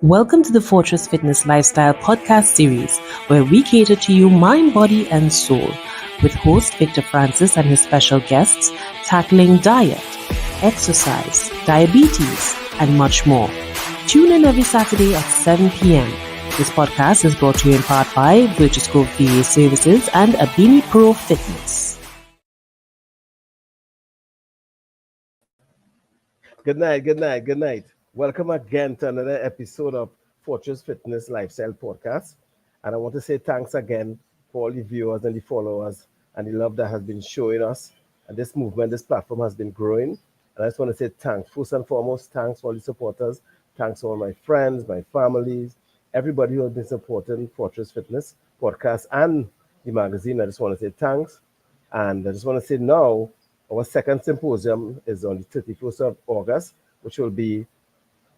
Welcome to the Fortress Fitness Lifestyle podcast series, where we cater to you mind, body, and soul, with host Victor Francis and his special guests tackling diet, exercise, diabetes, and much more. Tune in every Saturday at 7 p.m. This podcast is brought to you in part by Virtus Grove VA Services and Abini Pro Fitness. Good night. Welcome again to another episode of Fortress Fitness Lifestyle Podcast. And I want to say thanks again for all the viewers and the followers and the love that has been showing us. And this movement, this platform has been growing. And I just want to say thanks. First and foremost, thanks for all the supporters. Thanks to all my friends, my families, everybody who has been supporting Fortress Fitness Podcast and the magazine. I just want to say thanks. And I just want to say now, our second symposium is on the 31st of August, which will be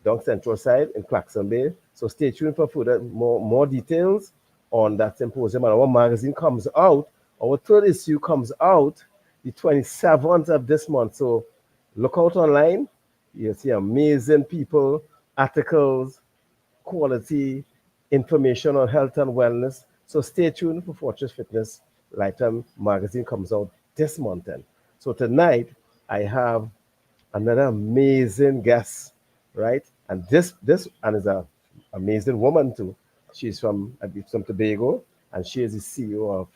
down Central Side in Claxon Bay. So stay tuned for further more details on that symposium. And our magazine comes out, our third issue comes out the 27th of this month. So look out online. You'll see amazing people, articles, quality information on health and wellness. So stay tuned for Fortress Fitness Lifetime magazine comes out this month then. So tonight I have another amazing guest, right? And this is an amazing woman too. She's from TeaBago, and she is the CEO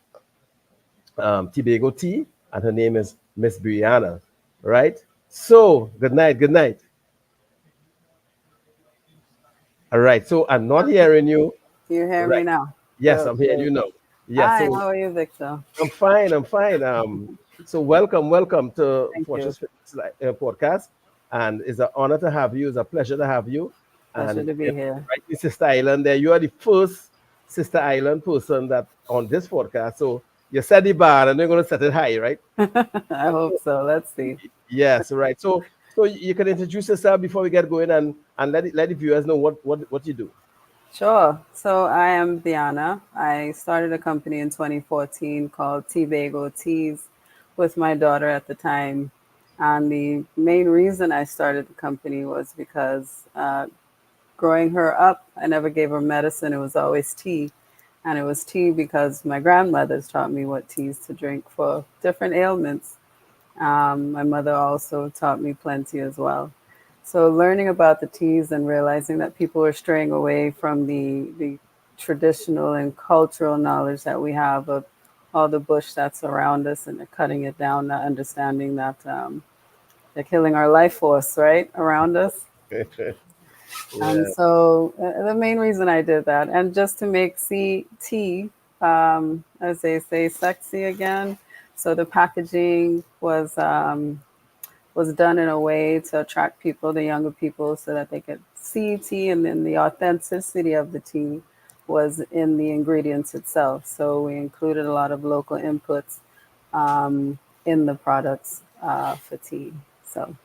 of TeaBago Tea, and her name is Miss Biana, right? So good night. All right. So I'm not hearing you. You hear me now? Yes, I'm hearing you now. Yes. Hi, So how are you, Victor? I'm fine. So welcome to Thank Fortress Fitness Podcast, and it's an honor to have you. It's a pleasure to have you. Pleasure to be here. Right in Sister Island, there you are the first Sister Island person that on this podcast. So you set the bar, and you're going to set it high, right? I hope so. Let's see. Yes, right. So you can introduce yourself before we get going, and let the viewers know what you do. Sure. So I am Biana. I started a company in 2014 called TeaBago Teas with my daughter at the time. And the main reason I started the company was because growing her up, I never gave her medicine. It was always tea. And it was tea because my grandmothers taught me what teas to drink for different ailments. My mother also taught me plenty as well. So learning about the teas and realizing that people are straying away from the traditional and cultural knowledge that we have of all the bush that's around us, and they're cutting it down, not understanding that they're killing our life force, right, around us. And so the main reason I did that, and just to make tea, as they say, sexy again. So the packaging was done in a way to attract people, the younger people, so that they could see tea, and then the authenticity of the tea was in the ingredients itself. So we included a lot of local inputs in the products for tea. So.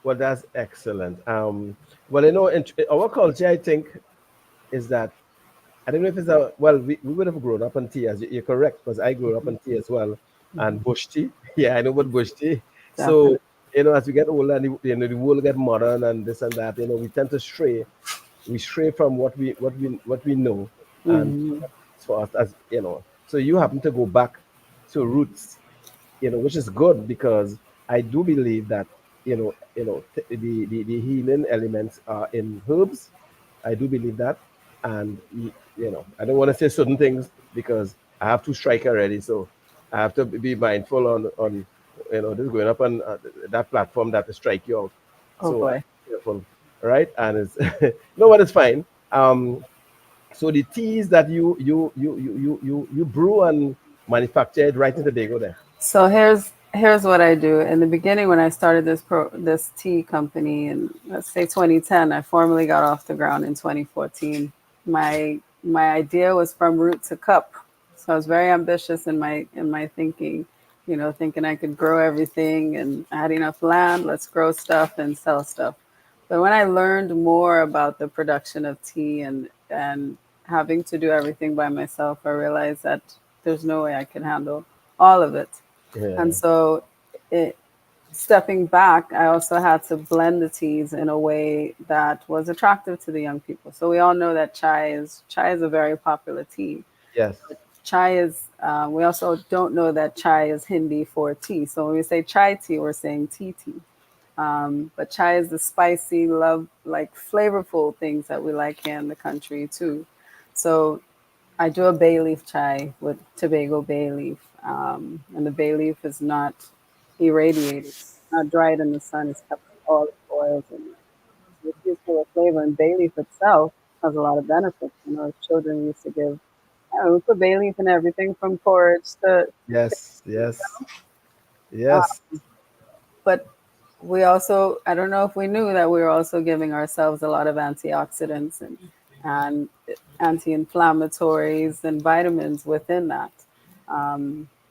Well, that's excellent. Well, you know, in our culture, I think, is that I don't know if it's we would have grown up on tea, as you're correct, because I grew up on tea as well, and bush tea. Yeah, I know what bush tea. Definitely. So, you know, as we get older and the world get modern and this and that, you know, we tend to stray. We stray from what we know, and for us, as you know, so you happen to go back to roots, you know, which is good because I do believe that the healing elements are in herbs. I do believe that, and you know, I don't want to say certain things because I have to strike already, so I have to be mindful on you know, this going up on that platform that to strike you out. Oh So boy. careful, right? And it's no, what is fine. So the teas that you brew and manufacture it right in Tobago there. So here's what I do. In the beginning, when I started this tea company in, let's say, 2010, I formally got off the ground in 2014. My idea was from root to cup. So I was very ambitious in my thinking, you know, thinking I could grow everything and I had enough land, let's grow stuff and sell stuff. But when I learned more about the production of tea and having to do everything by myself, I realized that there's no way I can handle all of it. Yeah. And so stepping back, I also had to blend the teas in a way that was attractive to the young people. So we all know that chai is a very popular tea. Yes. Chai is. We also don't know that chai is Hindi for tea. So when we say chai tea, we're saying tea tea. But chai is the spicy, love, like flavorful things that we like here in the country too. So I do a bay leaf chai with TeaBago bay leaf, and the bay leaf is not irradiated, it's not dried in the sun. It's kept with all the oils in it. So it's used for the flavor. And bay leaf itself has a lot of benefits. You know, as children used to give. I don't know, we put bay leaf in everything from porridge to. Yes. Yes. Uh, Yes. but we also, I don't know if we knew that we were also giving ourselves a lot of antioxidants and anti-inflammatories and vitamins within that.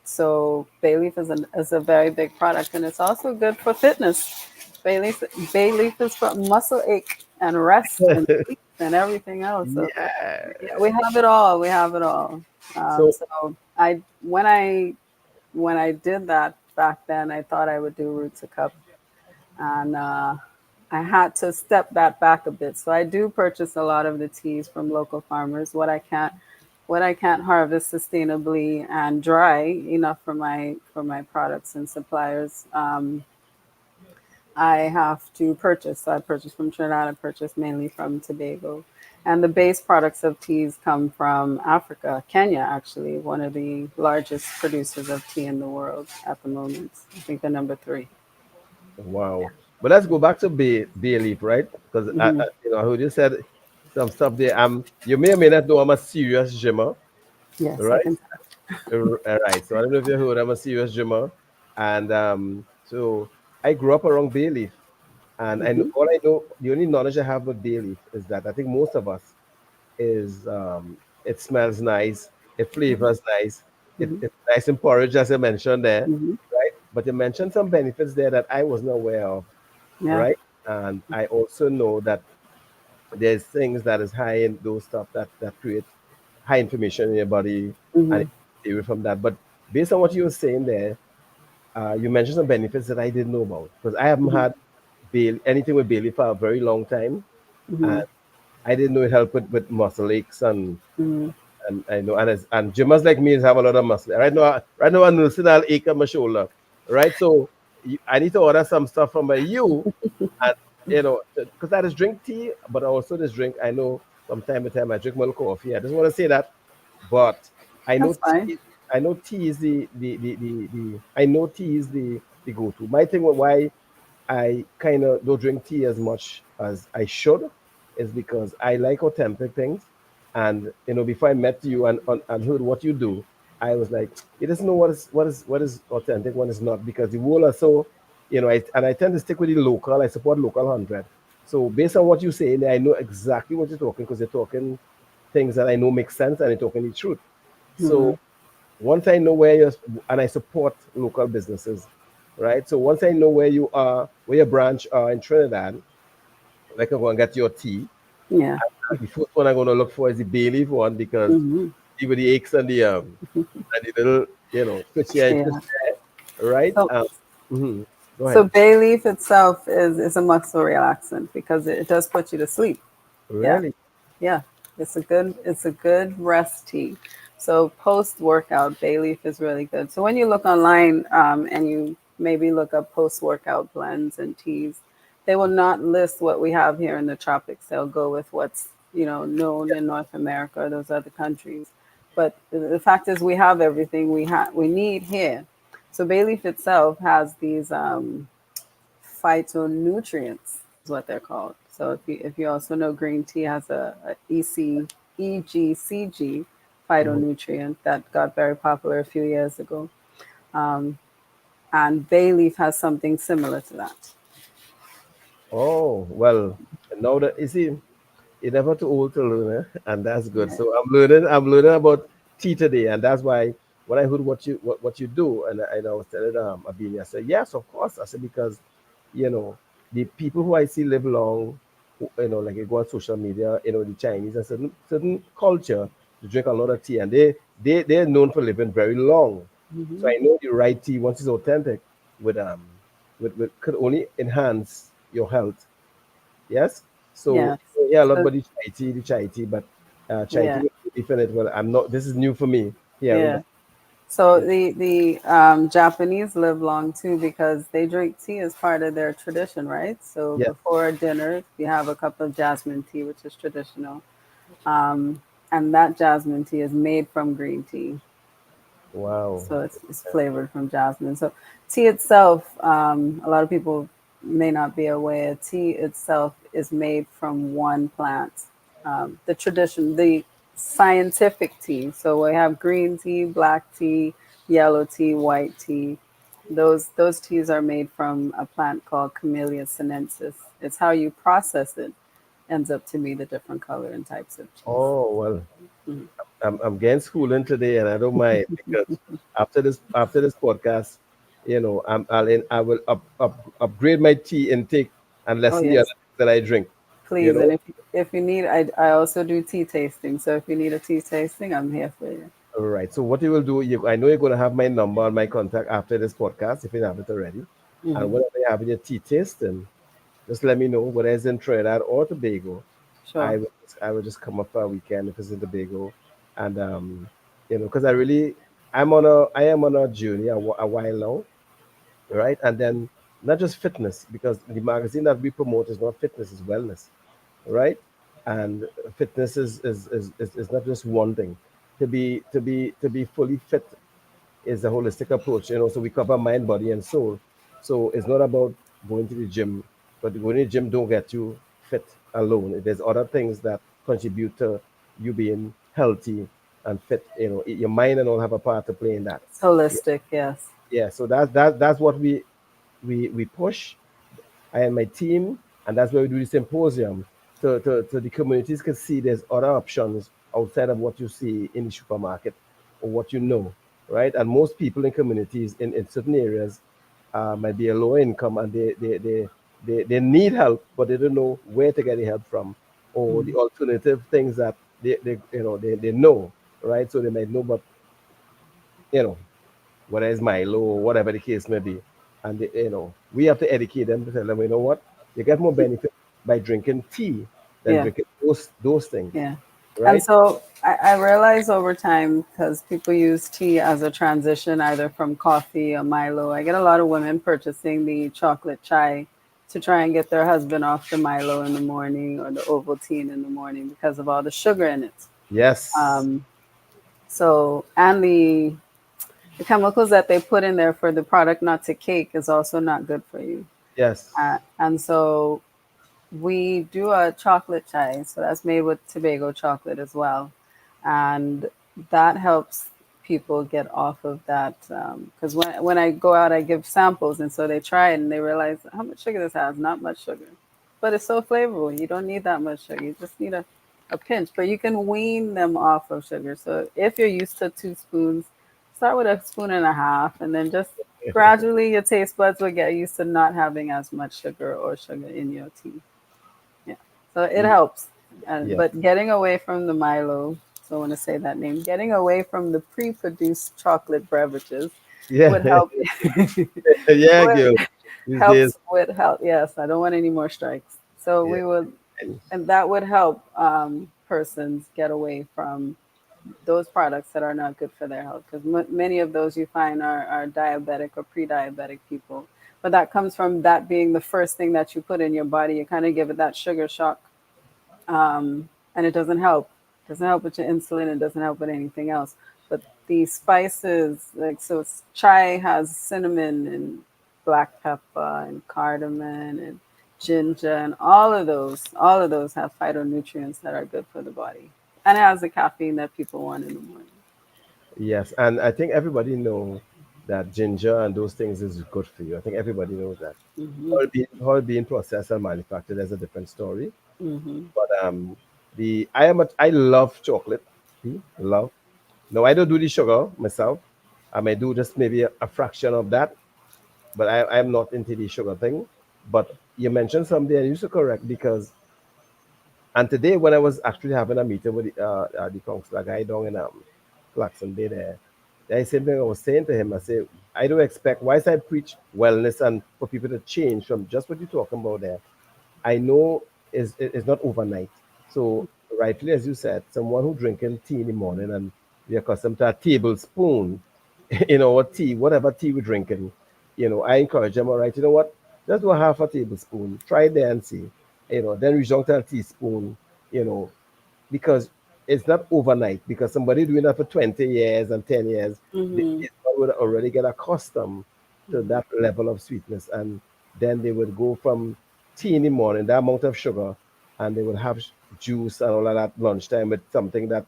So bay leaf is a very big product, and it's also good for fitness. Bay leaf, bay leaf is for muscle ache and rest and sleep and everything else. So Yeah. yeah, we have it all. We have it all. So So when I did that back then, I thought I would do root to cup, and I had to step that back a bit. So I do purchase a lot of the teas from local farmers. What I can't harvest sustainably and dry enough for my products and suppliers, I have to purchase. So I purchase from Trinidad. I purchase mainly from Tobago. And the base products of teas come from Africa, Kenya, actually, one of the largest producers of tea in the world at the moment. I think the number three. wow. But let's go back to Bay Leaf, right? Because Hmm. I heard you said some stuff there. You may or may not know I'm a serious gymmer, Yes, I right? can. Right. So I don't know if you heard I'm a serious gymmer, and so I grew up around Bay Leaf, and Hmm. all I know, the only knowledge I have with Bay Leaf is that I think most of us is it smells nice, it flavors nice, Hmm. it's nice in porridge as I mentioned there, Hmm. right? But you mentioned some benefits there that I wasn't aware of, Yeah. right? And I also know that there's things that is high in those stuff that create high inflammation in your body and Hmm. stay away from that. But based on what you were saying there, you mentioned some benefits that I didn't know about because I haven't Hmm. had anything with Bailey for a very long time, Hmm. and I didn't know it helped with muscle aches Hmm. and I know and gymmers like me have a lot of muscle. Right now I'm nursing an ache on my shoulder, right? So I need to order some stuff from you, and because I just drink tea, but I also just drink. I know from time to time I drink milk coffee. I just want to say that, but I know That's fine. tea. I know tea is the I know tea is the go-to. My thing with why I kind of don't drink tea as much as I should is because I like authentic things. And before I met you and heard what you do, I was like, you just know what is authentic, what is not, because the world are so, I tend to stick with the local. I support local 100. So based on what you say, I know exactly what you're talking because you're talking things that I know make sense and you're talking the truth. Hmm. So once I know where you're, and I support local businesses, right? So once I know where you are, where your branch are in Trinidad, I can go and get your tea. Yeah. And the first one I'm going to look for is the bay leaf one because Hmm. even the aches and the little, twitchy and twist Yeah. there, right? So Mhm. Go so ahead. bay leaf itself is a muscle relaxant because it does put you to sleep. Yeah. Really? Yeah. It's a good rest tea. So post workout, bay leaf is really good. So when you look online, and you maybe look up post workout blends and teas, they will not list what we have here in the tropics. They'll go with what's known in North America or those other countries. But the fact is, we have everything we need here. So bay leaf itself has these phytonutrients, is what they're called. So if you also know, green tea has a EGCG Mhm. phytonutrient that got very popular a few years ago, and bay leaf has something similar to that. Oh, well, now that you see, you're never too old to learn, and that's good. Yeah. So I'm learning about tea today, and that's why when I heard what you do, and I was telling Abinia, I said yes, of course. I said because the people who I see live long, like I go on social media, the Chinese and certain culture, they drink a lot of tea, and they're known for living very long. So Hmm. I know the right tea once it's authentic with could only enhance your health. Yes. So Yes. yeah, a lot So about the chai tea, but chai tea yeah, was different. Well, I'm not. This is new for me hearing yeah. that. So Yeah. the Japanese live long too because they drink tea as part of their tradition, right? So Yes. before dinner, you have a cup of jasmine tea, which is traditional, um, and that jasmine tea is made from green tea. Wow. So it's flavored from jasmine. So tea itself, a lot of people may not be aware. Tea itself is made from one plant. The tradition, the scientific tea. So we have green tea, black tea, yellow tea, white tea. Those teas are made from a plant called Camellia sinensis. It's how you process it ends up to be the different color and types of teas. Oh well, Mhm. I'm getting schooling today, and I don't mind because after this podcast, I will upgrade my tea intake and Oh lessen the other yes. things that I drink. You Please, know. and if you need, I also do tea tasting. So if you need a tea tasting, I'm here for you. All right. So what you will do, I know you're going to have my number and my contact after this podcast if you haven't already. And Hmm. whenever you have your tea tasting, just let me know whether it's in Trinidad or Tobago. Sure. I will just come up for a weekend if it's in Tobago, and because I am on a journey a while now, right? And then not just fitness, because the magazine that we promote is not fitness, it's wellness, right? And fitness is not just one thing. To be fully fit is a holistic approach, so we cover mind, body, and soul. So it's not about going to the gym, but going to the gym don't get you fit alone. There's other things that contribute to you being healthy and fit. Your mind and all have a part to play in that. It's holistic, yes. Yeah, so that's what we push, I and my team, and that's why we do the symposium, so the communities can see there's other options outside of what you see in the supermarket or what you know, right? And most people in communities in certain areas might be a low income, and they need help, but they don't know where to get the help from, or the Mhm. alternative things that they know, right? So they might know, but you know whether it's Milo or whatever the case may be. And we have to educate them to tell them, you know what, you get more benefit by drinking tea than Yeah, drinking those things, yeah. And right? so I realize over time, because people use tea as a transition either from coffee or Milo, I get a lot of women purchasing the chocolate chai to try and get their husband off the Milo in the morning or the Ovaltine in the morning because of all the sugar in it. Yes, Um, so, and the chemicals that they put in there for the product not to cake is also not good for you. yes, And so we do a chocolate chai, so that's made with TeaBago chocolate as well, and that helps people get off of that. Because when I go out, I give samples, and so they try it and they realize how much sugar this has. Not much sugar, but it's so flavorful. You don't need that much sugar. You just need a pinch, but you can wean them off of sugar. So if you're used to 2 spoons, start with a spoon and a half, and then just gradually your taste buds will get used to not having as much sugar or sugar in your tea. Yeah. So it Ye- helps. yes, But getting away from the Milo, so I want to say that name, getting away from the pre produced chocolate beverages would yeah, help. yeah, would, girl. These days, helps with health. Yes, I don't want any more strikes. So yeah, we would, and that would help persons get away from those products that are not good for their health because many of those you find are diabetic or pre-diabetic people, but that comes from that being the first thing that you put in your body. You kind of give it that sugar shock, and it doesn't help. It doesn't help with your insulin. It doesn't help with anything else. But the spices, like so, chai has cinnamon and black pepper and cardamom and ginger, and all of those have phytonutrients that are good for the body, and it has the caffeine that people want in the morning. yes, and I think everybody know that ginger and those things is good for you. I think everybody knows that. Hmm. How it being processed and manufactured is a different story. Hmm. But I love chocolate. Love. No, I don't do the sugar myself. I may do just maybe a fraction of that, but I'm not into the sugar thing. But you mentioned something and you're so correct because and today when I was actually having a meeting with the councillor guy down in Clarkson Bay there, the same thing I was saying to him. I say, I don't expect, why I preach wellness and for people to change from just what you're talking about there. I know is not overnight. So rightly as you said, someone who drinking tea in the morning and we're accustomed to a tablespoon in our tea, whatever tea we're drinking, I encourage them, all right, you know what? Just do a half a tablespoon, try it there and see. Then resort to a teaspoon, you know, because it's not overnight because somebody doing that for 20 years and 10 years, they Mm-hmm. would already get accustomed to that level of sweetness. And then they would go from tea in the morning, that amount of sugar, and they would have juice and all of that lunchtime with something that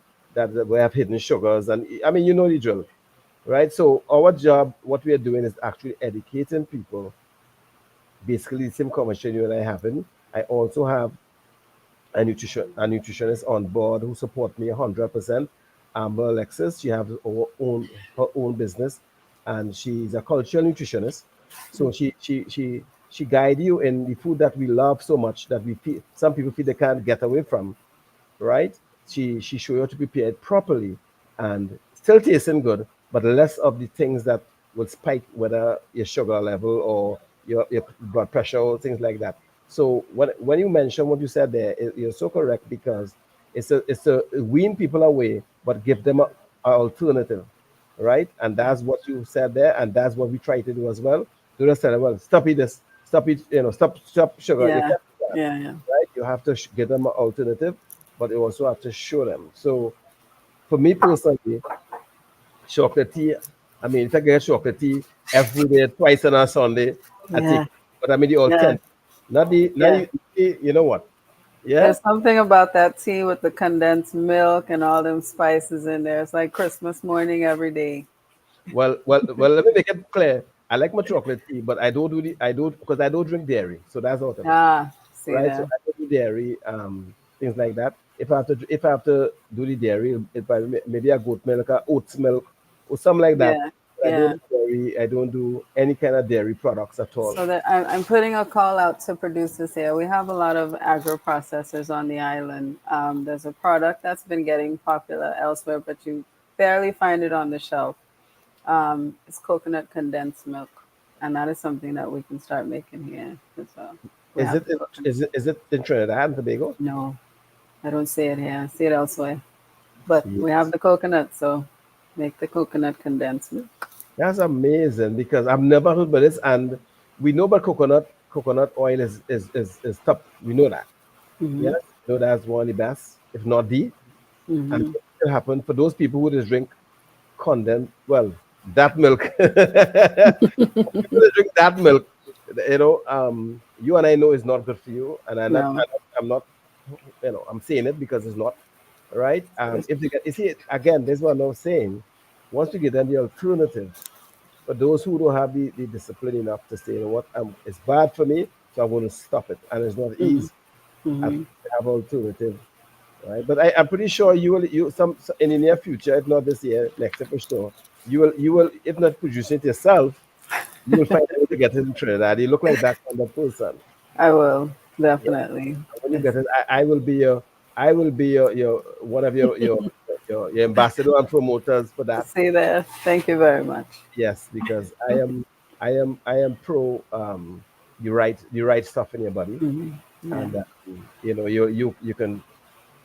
we have hidden sugars. And I mean, you know the drill, right? So our job, what we are doing is actually educating people. Basically, the same conversation you and I having. I also have a nutritionist on board who support me 100%. Amber Alexis, she has her own business, and she's a cultural nutritionist. So she guide you in the food that we love so much that we feel some people feel they can't get away from, right? She show you how to prepare it properly and still tasting good, but less of the things that will spike whether your sugar level or your blood pressure or things like that. So when you mention what you said there, you're so correct because it's a wean people away, but give them a alternative, right? And that's what you said there, and that's what we try to do as well. To just tell them, well, stop eat this, stop eat, stop sugar. You Yeah, can't do that, yeah, yeah. right? You have to give them an alternative, but you also have to show them. So for me personally, chocolate tea. I mean, if I get chocolate tea every day, twice on a Sunday, I take Yeah, it. But I mean the yeah, authentic, not yeah. you know what? Yeah. There's something about that tea with the condensed milk and all them spices in there. It's like Christmas morning every day. Well. Let me make it clear. I like my chocolate tea, but I don't because I don't drink dairy. So that's out of it, Ah, see right? So there. I don't do dairy, things like that. If I have to do the dairy, maybe a goat milk, or oats milk, or something like that. Yeah, But I don't yeah. do dairy. I don't do any kind of dairy products at all. So that I'm putting a call out to producers here. We have a lot of agro processors on the island. There's a product that's been getting popular elsewhere, but you barely find it on the shelf. It's coconut condensed milk, and that is something that we can start making here. So we Is have it the in, coconut. is it in Trinidad and Tobago? No, I don't see it here. I see it elsewhere. But we have Yes. the coconut, so make the coconut condensed milk. That's amazing because I've never heard about this, and we know about coconut. Coconut oil is top. We know that. Hmm. Yes, we know that's one of the best, if not the. And Hmm. what will happen for those people who just drink condensed, well, that milk. People that drink that milk, you and I know is not good for you, and No. I'm not, I'm saying it because it's not right. It's, If they get, you see, again, this is what I'm saying. Once you get them the alternative, for those who don't have the discipline enough to say, you know what, it's bad for me, so I'm going to stop it, and it's not hmm. easy. I Hmm. think they have alternative, right? But I'm pretty sure you in the near future, if not this year, next year for sure, you will if not produce it yourself, you will find a way to get it in Trinidad. You look like that kind of person. I will Yeah. definitely. And when you It's, get it, I will be your one of your ambassador and promoters for that. see there. Thank you very much. Yes, because I am pro the right stuff in your body, Hmm. Yeah. and you can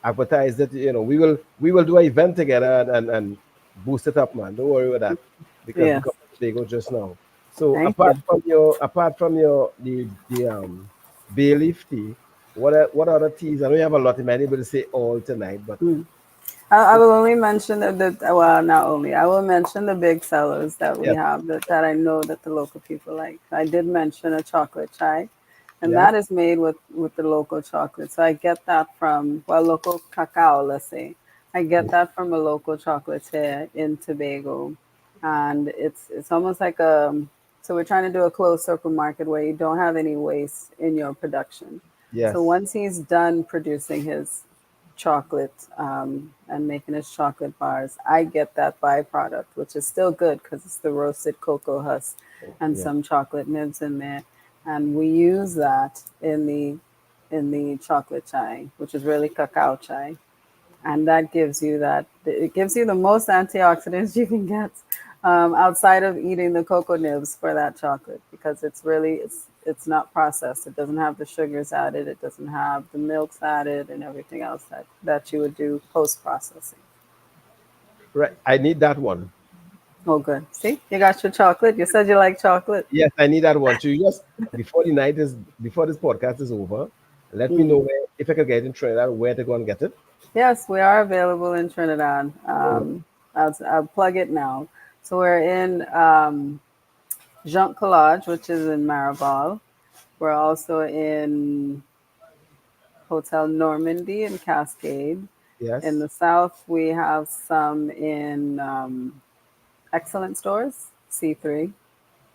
advertise that we will do an event together and boost it up, man. Don't worry about that because we Yes. got they go just now. So Thank apart you. from your the bay leaf tea, what other teas? I know you have a lot. I'm not able to say all tonight, but Mm. I will only mention well, not only, I will mention the big sellers that we yes, have that I know that the local people like. I did mention a chocolate chai, and yes, that is made with the local chocolate. So I get that from, well, local cacao, let's say. I get that from a local chocolatier in Tobago, and it's almost like so we're trying to do a closed circle market where you don't have any waste in your production. So yes, once he's done producing his chocolate and making his chocolate bars, I get that byproduct, which is still good because it's the roasted cocoa husk and yeah, some chocolate nibs in there, and we use that in the chocolate chai, which is really cacao chai, and that gives you that it gives you the most antioxidants you can get outside of eating the cocoa nibs for that chocolate because it's not processed. It doesn't have the sugars added. It doesn't have the milks added and everything else that you would do post processing. Right. I need that one. Oh, good. See, you got your chocolate. You said you like chocolate. Yes, I need that one. So you just before this podcast is over, let me know Mm. where, if I could get in Trinidad, where to go and get it. Yes, we are available in Trinidad. I'll plug it now. So we're in Jean Collage, which is in Maribal. We're also in Hotel Normandy in Cascade. In Yes, the south, we have some in Excellent Stores, C3.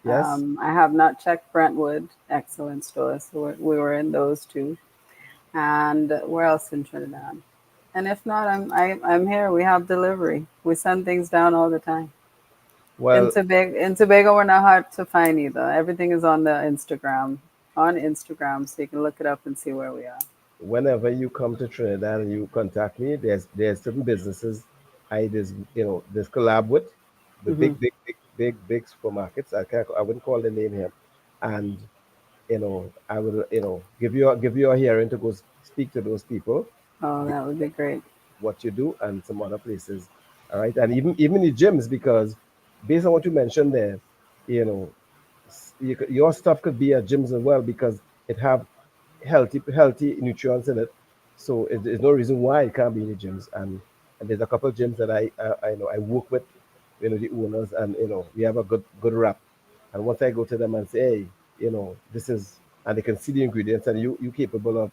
yes. I have not checked Brentwood Excellent Stores, so we were in those two. And where else in Trinidad? And if not, I'm here. We have delivery. We send things down all the time. Well, In Tobago, we're not hard to find either. Everything is on the Instagram, so you can look it up and see where we are. whenever you come to Trinidad and you contact me, there's certain businesses there's collab with the Hmm. big supermarkets. I wouldn't call the name here, and I will give you a hearing to go speak to those people, Oh, that would be great. what you do and some other places. All right. And even the gyms, because based on what you mentioned there, you know, your stuff could be at gyms as well because it have healthy nutrients in it. So there's no reason why it can't be in the gyms. And there's a couple of gyms that I know I work with, the owners, and we have a good rap. And once I go to them and say, hey, this is, and they can see the ingredients, and you capable of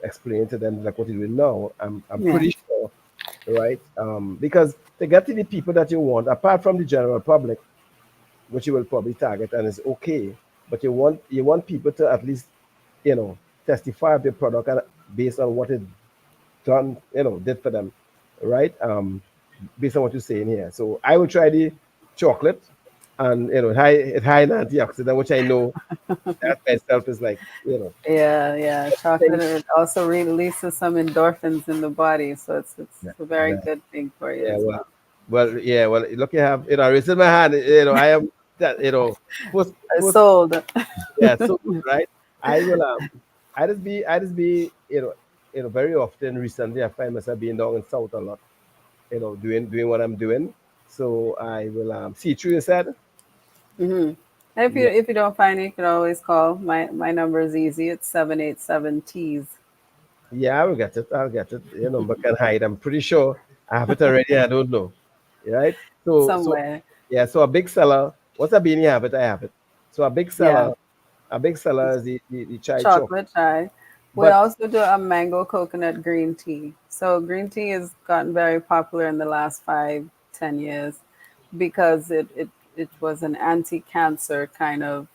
explain to them like what you're doing now, I'm Yeah. pretty sure, right? Because to get to the people that you want, apart from the general public, which you will probably target, and it's okay, but you want people to at least, testify of the product and based on what it did for them, right? Based on what you're saying here. So I will try the chocolate, and it high in antioxidant, which I know that by itself is like, Yeah, yeah. Chocolate thing. it also releases some endorphins in the body, so it's Yeah, a very yeah. good thing for you Yeah, as well, well. yeah, well, look, you have, I raised my hand, I am that, first, I first, sold. yeah, so, right? I will, I just be, very often recently, I find myself being down in South a lot, doing what I'm doing. So I will, see through, you said? Hmm. If you Yeah, if you don't find it, you can always call. My number is easy. It's 787 Teas yeah, I will get it. I'll get it. Your number can hide. I'm pretty sure I have it already. I don't know. Right? So, somewhere. yeah, so a big seller, what's a bean you have it? I have it. So Yeah, a big seller it's is the chai chocolate. chocolate chai. We But also do a mango coconut green tea. So green tea has gotten very popular in the last 5, 10 years because it was an anti-cancer kind of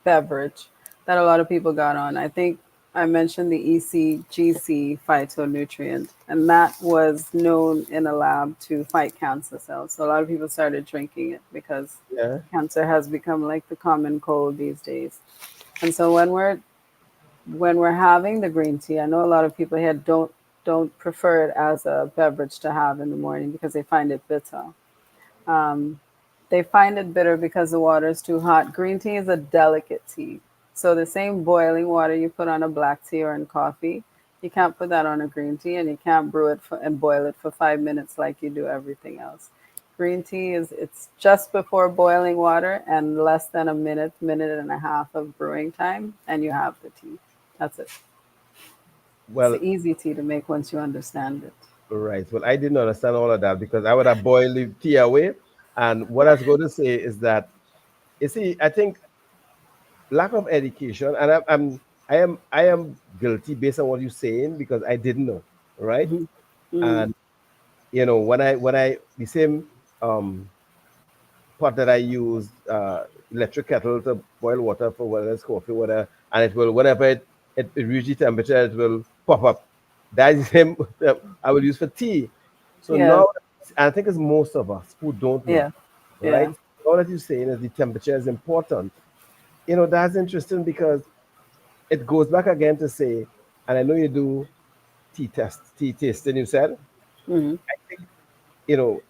beverage that a lot of people got on. I think I mentioned the ECGC phytonutrient, and that was known in a lab to fight cancer cells. So a lot of people started drinking it because yeah, cancer has become like the common cold these days. And so when we're having the green tea, I know a lot of people here don't prefer it as a beverage to have in the morning because they find it bitter. Um, they find it bitter because the water is too hot. Green tea is a delicate tea. So the same boiling water you put on a black tea or in coffee, you can't put that on a green tea and you can't brew it and boil it for 5 minutes like you do everything else. Green tea it's just before boiling water and less than a minute and a half of brewing time, and you have the tea. That's it. It's well, an easy tea to make once you understand it. right. Well, I didn't understand all of that because I would have boiled the tea away. And what I was going to say is that, you see, I think lack of education, and I am guilty based on what you're saying because I didn't know, right? Hmm. Mm. And when I the same um pot that I use, electric kettle to boil water for whether it's coffee, whether, and it will, whenever it reaches temperature, it will pop up. That is the same that I will use for tea. So Yeah, now, and I think it's most of us who don't know, yeah, right? yeah. All that you're saying is the temperature is important. That's interesting because it goes back again to say, and I know you do tea tasting, you said. Hmm. I think, you know,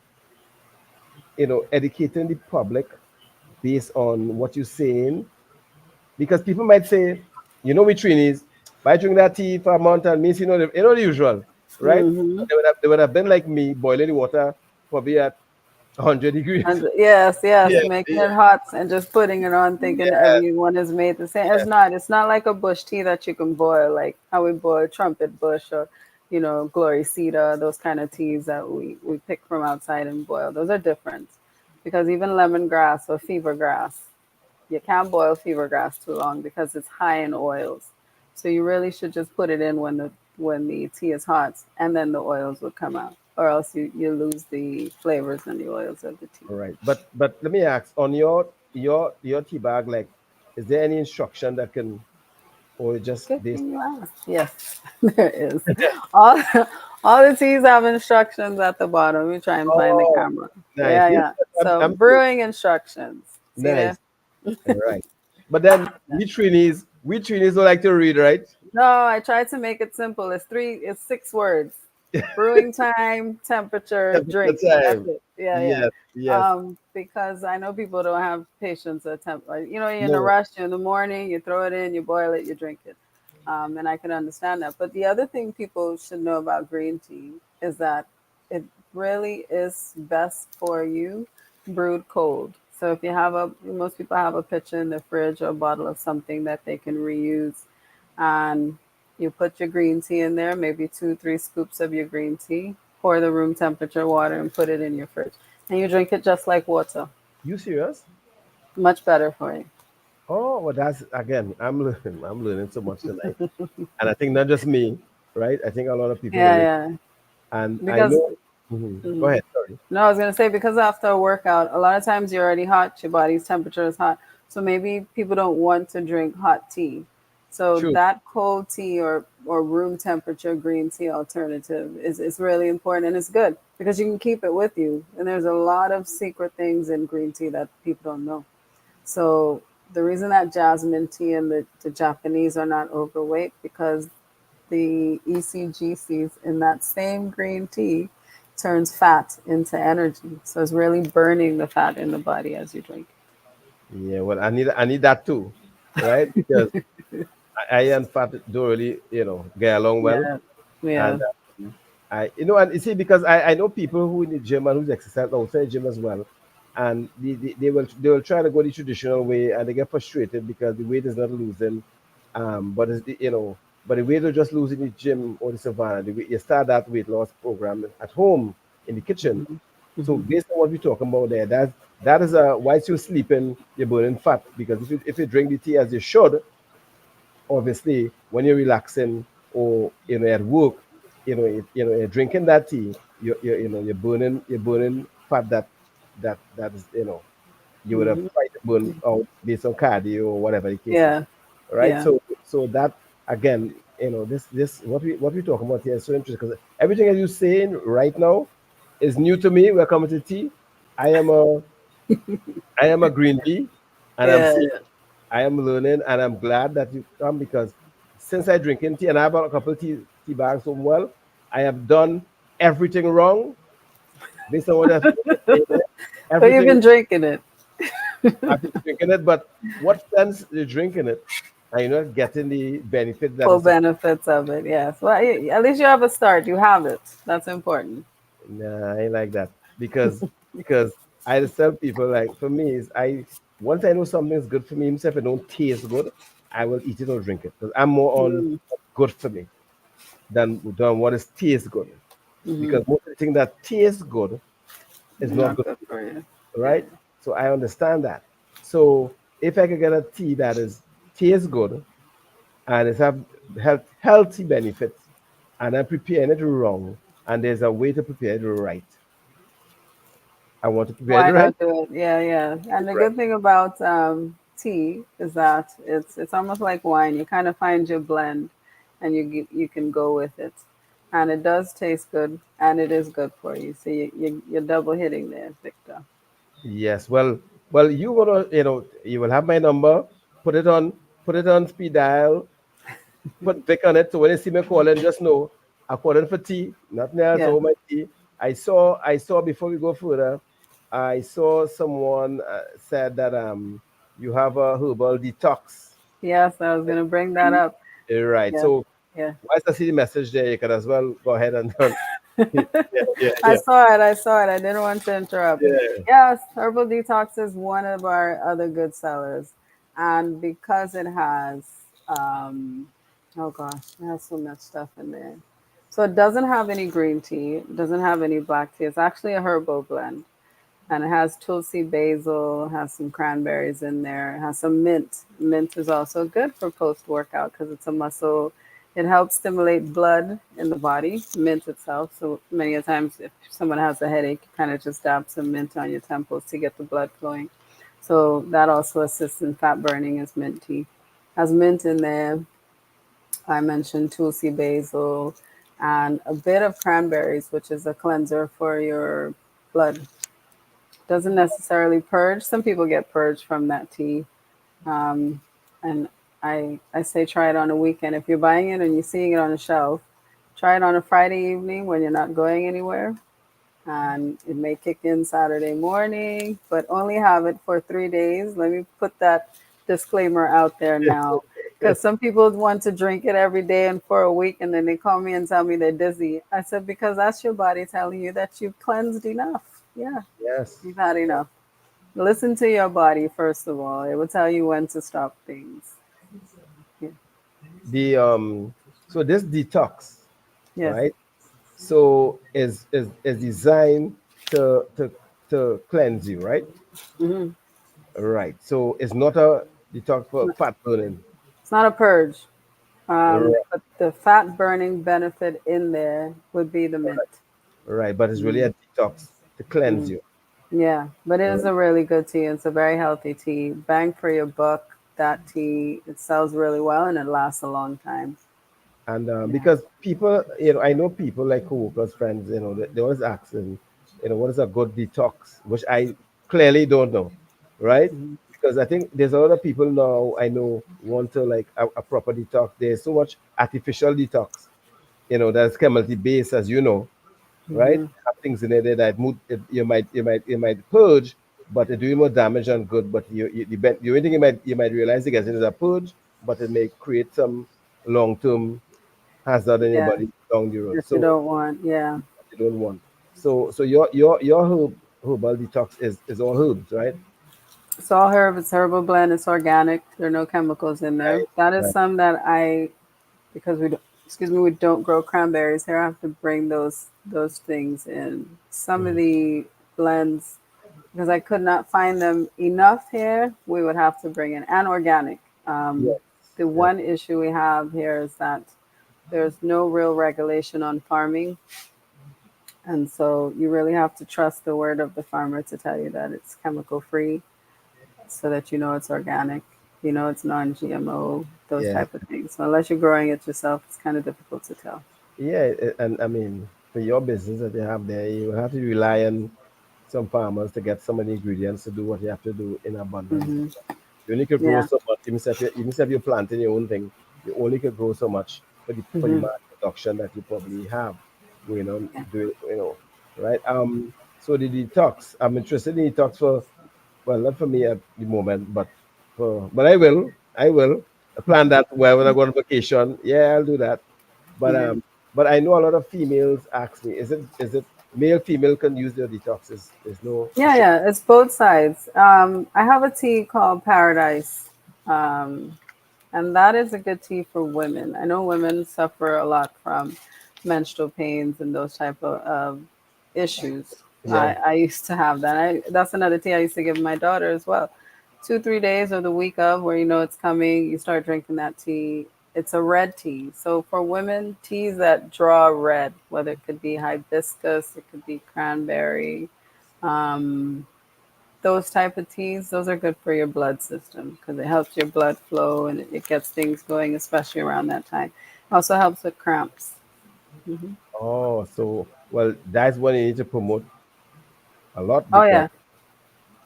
educating the public based on what you're saying, because people might say, we trainees, by drinking that tea for a month and means the usual, right? Mm-hmm. They would have been like me, boiling the water probably at 100 degrees. And yes, Yeah, yes, making yeah, it hot and just putting it on, thinking yeah, everyone is made the same. yeah. It's not. It's not like a bush tea that you can boil, like how we boil trumpet bush or, glory cedar, those kind of teas that we pick from outside and boil. Those are different, because even lemongrass or fever grass, you can't boil fever grass too long because it's high in oils. So you really should just put it in when the tea is hot, and then the oils will come out, or else you lose the flavors and the oils of the tea. All right. But let me ask, on your tea bag, like, is there any instruction that can, or just Good based thing you asked. Yes, there is. All all the teas have instructions at the bottom. Let me try and find the Oh, camera. nice. Yeah, Yeah, yeah. So I'm brewing instructions. See nice. there? All right. But then we trainees don't like to read, right? No, I tried to make it simple. It's 6 words. Brewing time, temperature, Temperature drink. That's time. it. Yeah, yeah. Yes, yes. Because I know people don't have patience at you're in a No. rush, you're in the morning, you throw it in, you boil it, you drink it. And I can understand that. But the other thing people should know about green tea is that it really is best for you brewed cold. So if most people have a pitcher in the fridge or a bottle of something that they can reuse, and you put your green tea in there, maybe 2, 3 scoops of your green tea, pour the room temperature water and put it in your fridge. And you drink it just like water. You serious? Much better for you. Oh, well, that's again. I'm learning. I'm learning so much tonight, and I think not just me, right? I think a lot of people Yeah, relate. yeah. And I Because know. Go mm, ahead. Sorry. no, I was gonna say, because after a workout, a lot of times you're already hot, your body's temperature is hot. So maybe people don't want to drink hot tea. So True. that cold tea or room temperature green tea alternative is really important, and it's good because you can keep it with you. And there's a lot of secret things in green tea that people don't know. So the reason that jasmine tea and the Japanese are not overweight, because the ECGCs in that same green tea turns fat into energy. So it's really burning the fat in the body as you drink. Yeah. Well, I need that too, right? Because I and fat don't really get along well, Yeah. and Yeah. and you see, because I know people who in the gym and who's exercise outside the gym as well, and they will try to go the traditional way, and they get frustrated because the weight is not losing, but but the weight is just losing the gym or the savannah. You start that weight loss program at home in the kitchen. So Hmm. based on what we're talking about there, that is whilst you're sleeping, you're burning fat, because if you drink the tea as you should, obviously when you're relaxing or at work, you're drinking that tea, you're burning fat that is you would have Hmm. tried to burn out based on cardio or whatever the case is, Yeah. right? Yeah. So that again, this what we talking about here is so interesting, because everything that you're saying right now is new to me. We're coming to tea. I am a green bee, and I'm Yeah. saying I am learning, and I'm glad that you come, because since I drinking tea and I bought a couple tea bags home, well, I have done everything wrong based on what you're saying there. But you've Everything been drinking it. I've been drinking it, but what sense is drinking it and you're not getting the benefit that Full is supposed? benefits of it. Yes. Well, at least you have a start. You have it. That's important. Nah, I ain't like that, because I just tell people, like, for me is I once I know something is good for me, even if it don't taste good, I will eat it or drink it, because I'm more on Mm-hmm. what's good for me than what is tastes good. Mm-hmm. Because most of the thing that tastes good is not Not good, good for you. Yeah. right? So I understand that. So if I could get a tea that is tastes good and it have healthy benefits, and I'm preparing it wrong, and there's a way to prepare it right, I want to prepare it Why right. not do it? Yeah, yeah. And the Right. good thing about tea is that it's almost like wine. You kind of find your blend, and you can go with it, and it does taste good, and it is good for you. So you're double hitting there, Victor. Yes. Well, you will have my number. Put it on, put it on speed dial. Put Vic on it. So when you see me calling, just know I'm calling for tea. Nothing else. Yeah. Over my tea. I saw before we go further. I saw someone said that you have a herbal detox. Yes, I was going to bring that up. Right. Yeah. So Yeah. once I see the message there, you can as well go ahead and yeah, yeah, I yeah, saw it. I saw it. I didn't want to interrupt. yeah. Yes, Herbal Detox is one of our other good sellers. And because it has, um, oh gosh, it has so much stuff in there. So it doesn't have any green tea, it doesn't have any black tea. It's actually a herbal blend. And it has tulsi basil, has some cranberries in there, it has some mint. Mint is also good for post workout because it's a muscle. It helps stimulate blood in the body, mint itself. So many a times, if someone has a headache, you kind of just dab some mint on your temples to get the blood flowing. So that also assists in fat burning as mint tea. Has mint in there. I mentioned tulsi basil and a bit of cranberries, which is a cleanser for your blood. Doesn't necessarily purge. Some people get purged from that tea. Um, and I say try it on a weekend. If you're buying it and you're seeing it on a shelf, try it on a Friday evening when you're not going anywhere. And it may kick in Saturday morning, but only have it for 3 days. Let me put that disclaimer out there now. Because some people want to drink it every day and for a week, and then they call me and tell me they're dizzy. I said, because that's your body telling you that you've cleansed enough. Yeah, Yes. you've had enough. Listen to your body first of all. It will tell you when to stop things. Yeah. The so this detox, Yes. right? So is designed to to cleanse you, right? Hmm. Right. So it's not a detox for fat burning. It's not a purge, Right. but the fat burning benefit in there would be the mint. Right. But it's really Mm. a detox to cleanse Mm. you. Yeah, but it is Right. a really good tea. It's a very healthy tea. Bang for your buck. That tea, it sells really well and it lasts a long time. And Yeah. because people, I know people like coworkers, friends, they always asking, what is a good detox, which I clearly don't know, right? Hmm. Because I think there's a lot of people now I know want to like a proper detox. There's so much artificial detox, that's chemically based, as you know, right? Hmm. Have things in it that you might purge, but it do you more damage than good. But the only thing you might realize it is a purge, but it may create some long term hazard in your Yeah, body down the road. that you So don't want. Yeah. you don't want. So your herbal detox is all herbs, right? It's all herb. It's herbal blend. It's organic. There are no chemicals in there. Right. That is Right. some that I, because we don't, excuse me, we don't grow cranberries here. I have to bring those things in. Some of Mhm. the blends, because I could not find them enough here, we would have to bring in and organic. Yes. The Yes. one issue we have here is that there's no real regulation on farming, and so you really have to trust the word of the farmer to tell you that it's chemical free, so that you know it's organic, you know it's non-GMO, those Yeah. type of things. So unless you're growing it yourself, it's kind of difficult to tell. Yeah. And I mean, for your business that you have there, you have to rely on some farmers to get some of the ingredients to do what you have to do in abundance. Hmm. You only could grow Yeah. so much. Even if you're planting your own thing, you only could grow so much for the Hmm. mass production that you probably have going on, Yeah. doing, right? So the detox, I'm interested in detox for, well, not for me at the moment, but I will plan that when I go on vacation. Yeah, I'll do that. But Yeah. I know a lot of females ask me, is it male female can use their detoxes? There's no Yeah, restriction. yeah, it's both sides. I have a tea called Paradise, um, and that is a good tea for women. I know women suffer a lot from menstrual pains and those type of issues. Yeah. I used to have that. That's another tea I used to give my daughter as well. 2, 3 days or the week of where you know it's coming, you start drinking that tea. It's a red tea. So for women, teas that draw red, whether it could be hibiscus, it could be cranberry, um, those type of teas, those are good for your blood system because it helps your blood flow and it gets things going, especially around that time. Also helps with cramps. Hmm. Oh, so well, that's what you need to promote a lot Oh because yeah,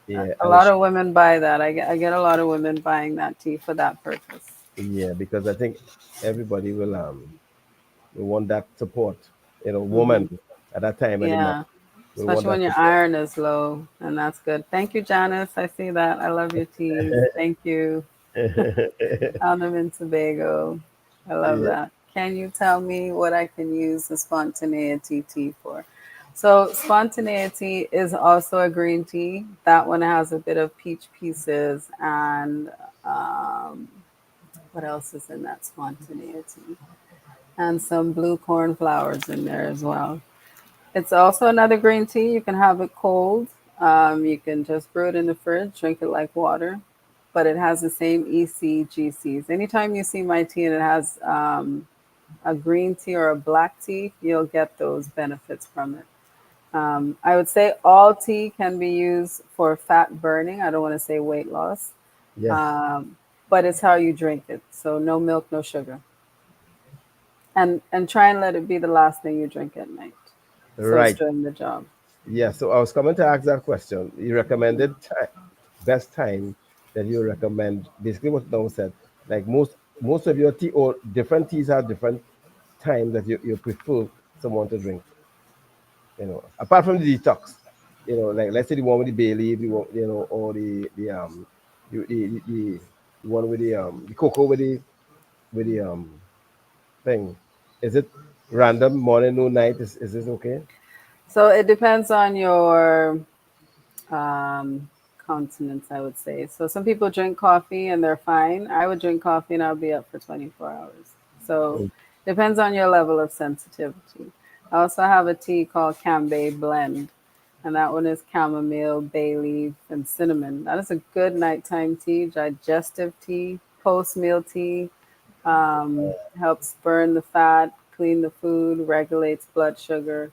yeah, a and lot of women buy that. I get a lot of women buying that tea for that purpose. yeah, because I think everybody will want that support, Hmm. woman at that time of the month. Yeah, We want Especially that when your to iron is low, and that's good. Thank you, Janice. I see that. I love your teas. Thank you. burn. Found them in Tobago. I love Yeah. that. Can you tell me what I can use the spontaneity tea for? So, spontaneity is also a green tea. That one has a bit of peach pieces and um, what else is in that spontaneity? And some blue corn flowers in there as well. It's also another green tea. You can have it cold. You can just brew it in the fridge, drink it like water, but it has the same ECGCs. Anytime you see my tea and it has a green tea or a black tea, you'll get those benefits from it. I would say all tea can be used for fat burning. I don't want to say weight loss, Yes. um, but it's how you drink it. So no milk, no sugar, and try and let it be the last thing you drink at night, so it's Right. doing the job. Yeah. So I was coming to ask that question. You recommended best time that you recommend. Basically, what Don said. Like most of your tea or different teas have different time that you prefer someone to drink. Apart from the detox. Like let's say the one with the bay leaf, the one, or the one with the cocoa with the thing. Is it random morning, noon, night? Is this okay? So it depends on your um, continents, I would say. So some people drink coffee and they're fine. I would drink coffee and I'll be up for 24 hours. So depends on your level of sensitivity. I also have a tea called Cambay Blend, and that one is chamomile, bay leaf, and cinnamon. That is a good nighttime tea, digestive tea, post meal tea. Helps burn the fat, clean the food, regulates blood sugar.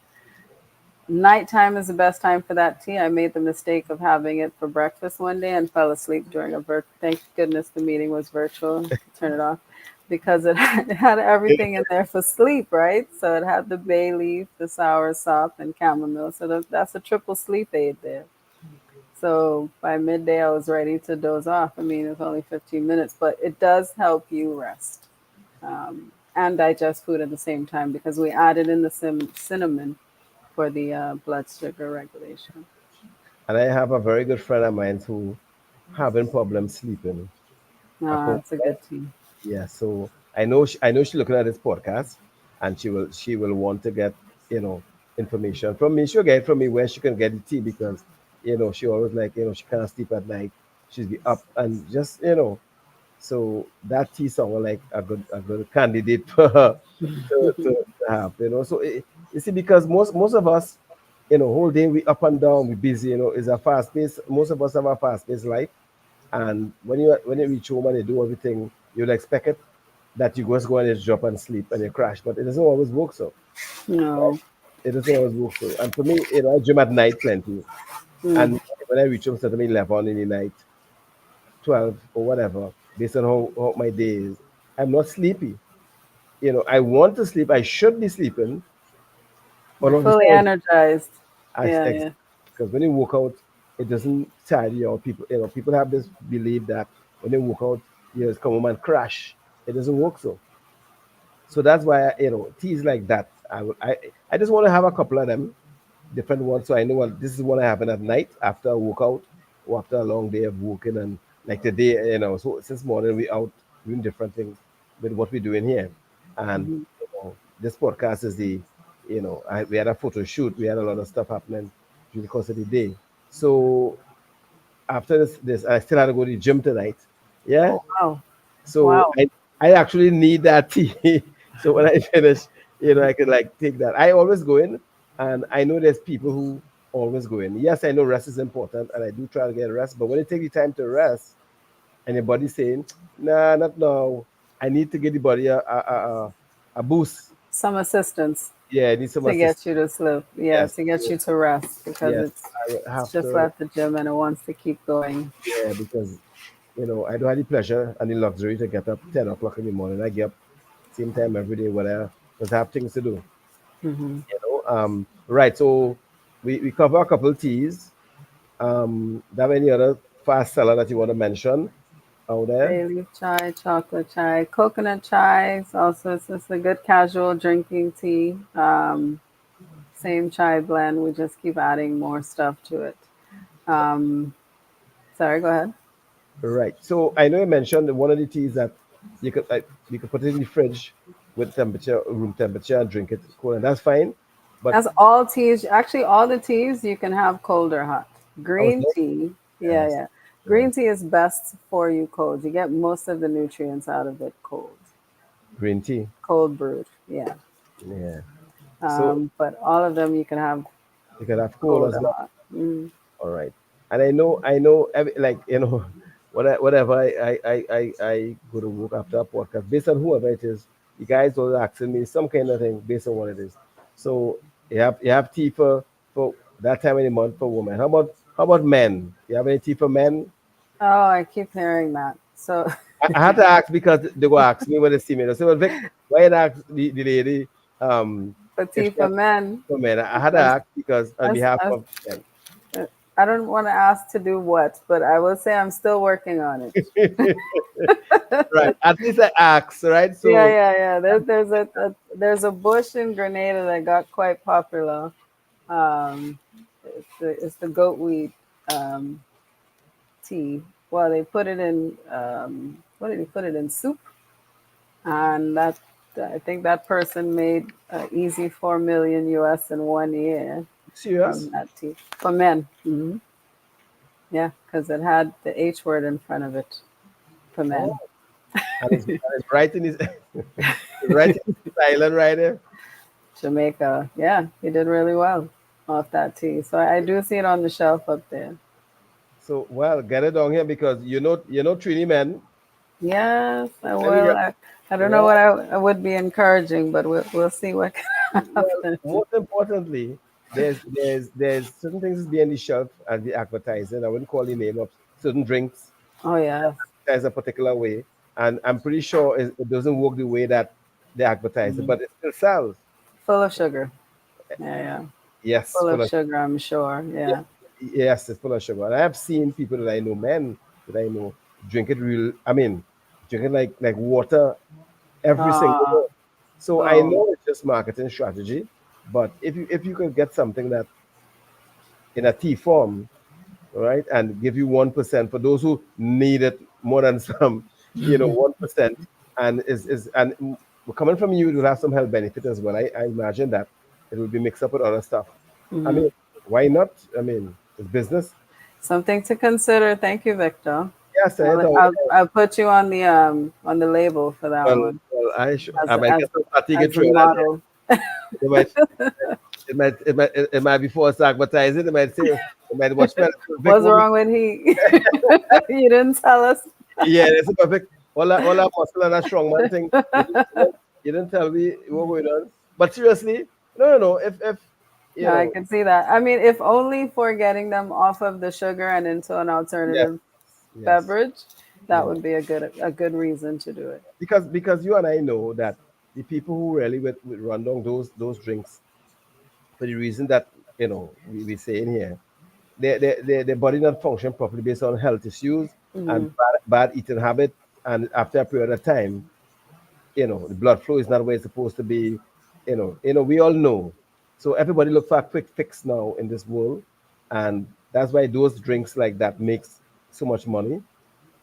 Nighttime is the best time for that tea. I made the mistake of having it for breakfast one day and fell asleep during thank goodness the meeting was virtual. Turn it off because it had everything in there for sleep, right? So it had the bay leaf, the sour sop, and chamomile. So that's a triple sleep aid there. So by midday, I was ready to doze off. I mean, it's only 15 minutes, but it does help you rest and digest food at the same time because we added in the cinnamon for the blood sugar regulation. And I have a very good friend of mine who having problems sleeping at home. It's a good tea. Yeah, so I know she's looking at this podcast, and she will want to get you know information from me. She'll get it from me where she can get the tea because she always like she can't sleep at night. She's be up and just so that tea sound like a good candidate for her to have. So you see, because most of us, whole day we up and down, we busy. It's a fast pace. Most of us have a fast paced life, and when you reach home and you do everything, you'll expect it that you just go and just drop and sleep and you crash. But it doesn't always work so. No. It doesn't always work so. And for me, I gym at night plenty. Mm. And when I reach home, certainly 11 in the night, 12 or whatever, based on how my day is, I'm not sleepy. I want to sleep. I should be sleeping, but You're not fully before energized. I Yeah, ex- yeah. because when you work out, it doesn't tire you out. People have this belief that when they work out, you just come home and crash. It doesn't work so. So that's why teas like that. I just want to have a couple of them, different ones, so I know what this is what I happen at night after a workout or after a long day of working and like today, So since morning we out doing different things with what we're doing here, and Hmm. this podcast is we had a photo shoot, we had a lot of stuff happening during the course of the day. So after this I still had to go to the gym tonight. Yeah, Oh, wow. so Wow. I actually need that tea. So when I finish, I could like take that. I always go in, and I know there's people who always go in. Yes, I know rest is important, and I do try to get rest. But when you take the time to rest, and your body's saying, "Nah, not now. I need to give the body a boost." Some assistance Yeah, I need some to assistance. get you to sleep. Yeah, Yes, to get so, you to rest because yes, it's I would it's have just to. left the gym and it wants to keep going. Yeah, because I don't have the pleasure and the luxury to get up 10 o'clock in the morning. I get up same time every day, whatever, because I have things to do. Hmm. Right. So we cover a couple teas. Do you have any other fast seller that you want to mention out there? Bay leaf chai, chocolate chai, coconut chai. Also, it's just a good casual drinking tea. Same chai blend. We just keep adding more stuff to it. Um, Sorry, go ahead. Right. So I know you mentioned that one of the teas that you could put it in the fridge with temperature, room temperature, and drink it cold, and that's fine. But As all teas, actually, all the teas you can have cold or hot. I was Green like, tea, yeah, yes, yeah. yes, Green tea is best for you cold. You get most of the nutrients out of it cold, green tea. cold brewed, yeah. Yeah. So But all of them you can have you can have cold cold as or well. hot. Mm. All right. And I know, like, whatever I go to work after a podcast, based on whoever it is, you guys always asking me some kind of thing based on what it is. So you have tea for that time of the month for women. How about men? You have any tea for men? Oh, I keep hearing that. So I had to ask because they go ask me when they see me. They say, "Well, Vic, why you not ask the lady for if tea she for has men, for men?" I had to as ask because on as behalf as of men. I don't want to ask to do what, but I will say I'm still working on it. Right. At least I asked, right? Yeah, So yeah, yeah. There's a bush in Grenada that got quite popular. Um, it's the goatweed um, tea. Well, they put it in what did he put it in soup? And that I think that person made easy 4 million US in 1 year serious? from that tea for men. Yeah, because it had the H word in front of it for Oh, men. and it's right in his right in his island right there. Jamaica. Yeah, he did really well off that tea. So I do see it on the shelf up there. So well, get it down here because Trini men. Yes, I Let me will. get I don't know well, what I would be encouraging, but we'll see what can well. happen. Most importantly, there's certain things behind the shelf and the advertising. I wouldn't call the name of certain drinks Oh yes. advertised a particular way, and I'm pretty sure it doesn't work the way that they advertise it, Mhm. but it still sells. Full of sugar. Yeah, yeah. Yes, Full full of of sugar, I'm sure. yeah, Yeah. yes, it's full of sugar. And I have seen people that I know, men that I know, drink it real. I mean, drink it like water every single Ah, day. So I oh, know it's just marketing strategy, but if you could get something that in a tea form, right, and give you 1% for those who need it more than some, 1%, and coming from you, it will have some health benefit as well. I imagine that it will be mixed up with other stuff. I mean, why not? I mean, it's business. something to consider. Thank you, Victor. Yes, I don't. I'll put you on the label for that Well, one well, I as might as get some fatigue as a trail on there. model. It might, it might be forced advertising. It might say, it might watch me. Vic, What's wrong with he? You didn't tell us. yeah, it's a perfect. All that muscle and that strong man thing. You didn't tell me what going on. But seriously, no, no, no. If you No, I know, can see that. I mean, if only for getting them off of the sugar and into an yes, alternative yes, beverage, that yes. would be a good reason to do it. Because you and I know that the people who really would run down those drinks for the reason that we say in here, their body not function properly based on health issues and Hmm. bad eating habit, and after a period of time, the blood flow is not where it's supposed to be. We all know. So everybody look for a quick fix now in this world, and that's why those drinks like that makes so much money,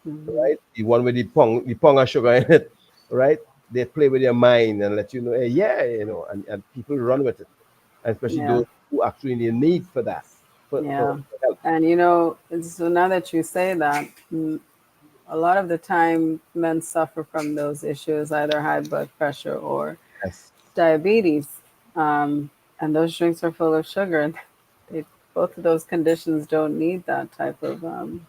Hmm. right? The one with the pong of sugar in it, right? They play with your mind and let you know, hey, yeah, and people run with it, and especially Yeah, those who actually need for that, for yeah. help. And so now that you say that, a lot of the time men suffer from those issues, either high blood pressure or Yes, diabetes. And those drinks are full of sugar. And they, both of those conditions don't need that type of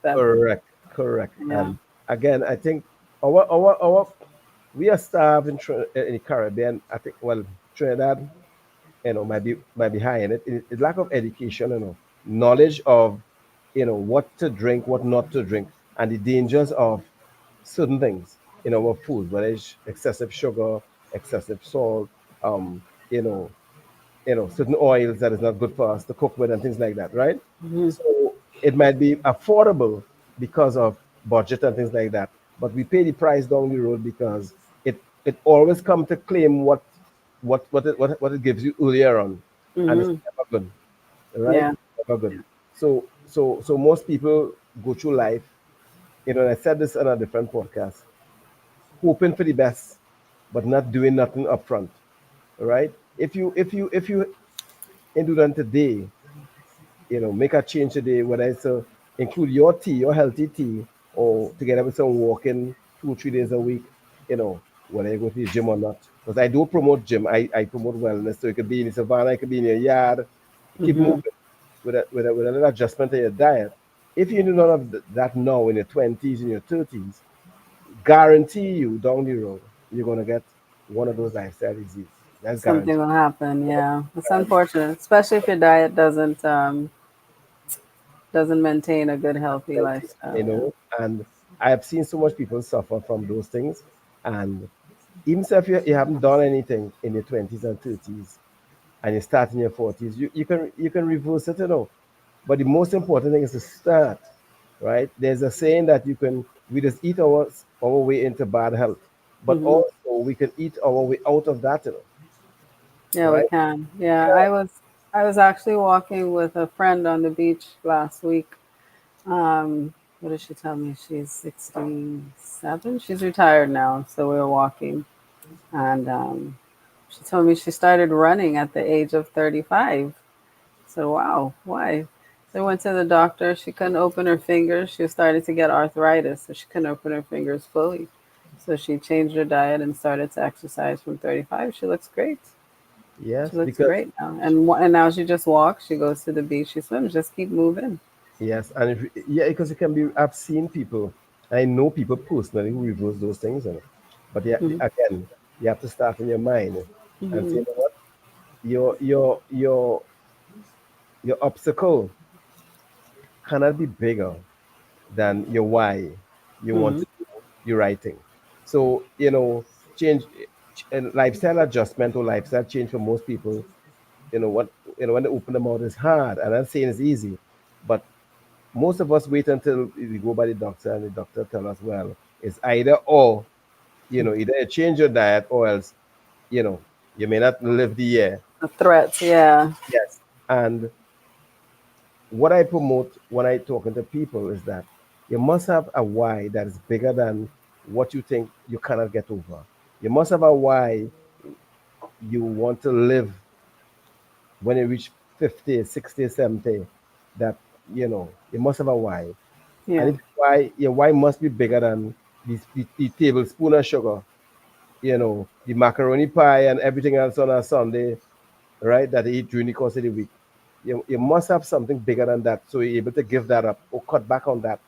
beverage. correct, correct. Yeah. And again, I think our we are starved in the Caribbean. I think, well, Trinidad, might be high in it. It's lack of education, knowledge of, what to drink, what not to drink, and the dangers of certain things in our food, whether it's excessive sugar, excessive salt, um, you know, certain oils that is not good for us to cook with and things like that, right? Mhm. So it might be affordable because of budget and things like that, but we pay the price down the road because it always come to claim what it gives you earlier on. and it's Mm-hmm. never good, right? Yeah. Never good. So most people go through life, and I said this on a different podcast, hoping for the best, but not doing nothing upfront, right? If you do that today, make a change today, whether it's include your tea, your healthy tea, or together with some walking 2 3 days a week, whether you go to the gym or not. Because I do promote gym, I promote wellness, so it could be in the savannah, it could be in your yard. Keep Mm-hmm. moving with a little adjustment in your diet. If you do none of that now in your 20s, in your 30s, guarantee you down the road you're gonna get one of those lifestyle diseases. That's Something guaranteed. will happen. Yeah, it's And, unfortunate, especially if your diet doesn't maintain a good, healthy you lifestyle. Yeah. know, and I have seen so much people suffer from those things. And even if you haven't done anything in your 20s and 30s and you start in your 40s, you can reverse it, But the most important thing is to start, right? There's a saying that we just eat our way into bad health, but Hmm. also we can eat our way out of that, Yeah, we right? can. Yeah, I was actually walking with a friend on the beach last week. What did she tell me? She's 67. She's retired now, so we were walking, and she told me she started running at the age of 35. So wow, why? So I went to the doctor. She couldn't open her fingers. She started to get arthritis, so she couldn't open her fingers fully. So she changed her diet and started to exercise from 35. She looks great. She Yes, looks because great now. And now she just walks. She goes to the beach. She swims. Just keep moving. yes, and yeah, because it can be. I've seen people. I know people personally who reverse those things, but yeah, Hmm. again, you have to start in your mind and say, Hmm. what, your obstacle cannot be bigger than your why you want Hmm. to do the right thing. So, change and lifestyle adjustment or lifestyle change for most people, what when they open them out is hard. And I'm saying it's easy, but most of us wait until we go by the doctor and the doctor tell us, well, it's either or, either you change your diet or else, you know, you may not live the year. The threats, yeah. Yes. And what I promote when I talking to people is that you must have a why that is bigger than what you think you cannot get over. You must have a why you want to live when you reach 50, 60, 70. That, you must have a why. And Yeah. if why your why must be bigger than the tablespoon of sugar, the macaroni pie and everything else on a Sunday, right? That they eat during the course of the week. You must have something bigger than that, so you're able to give that up or cut back on that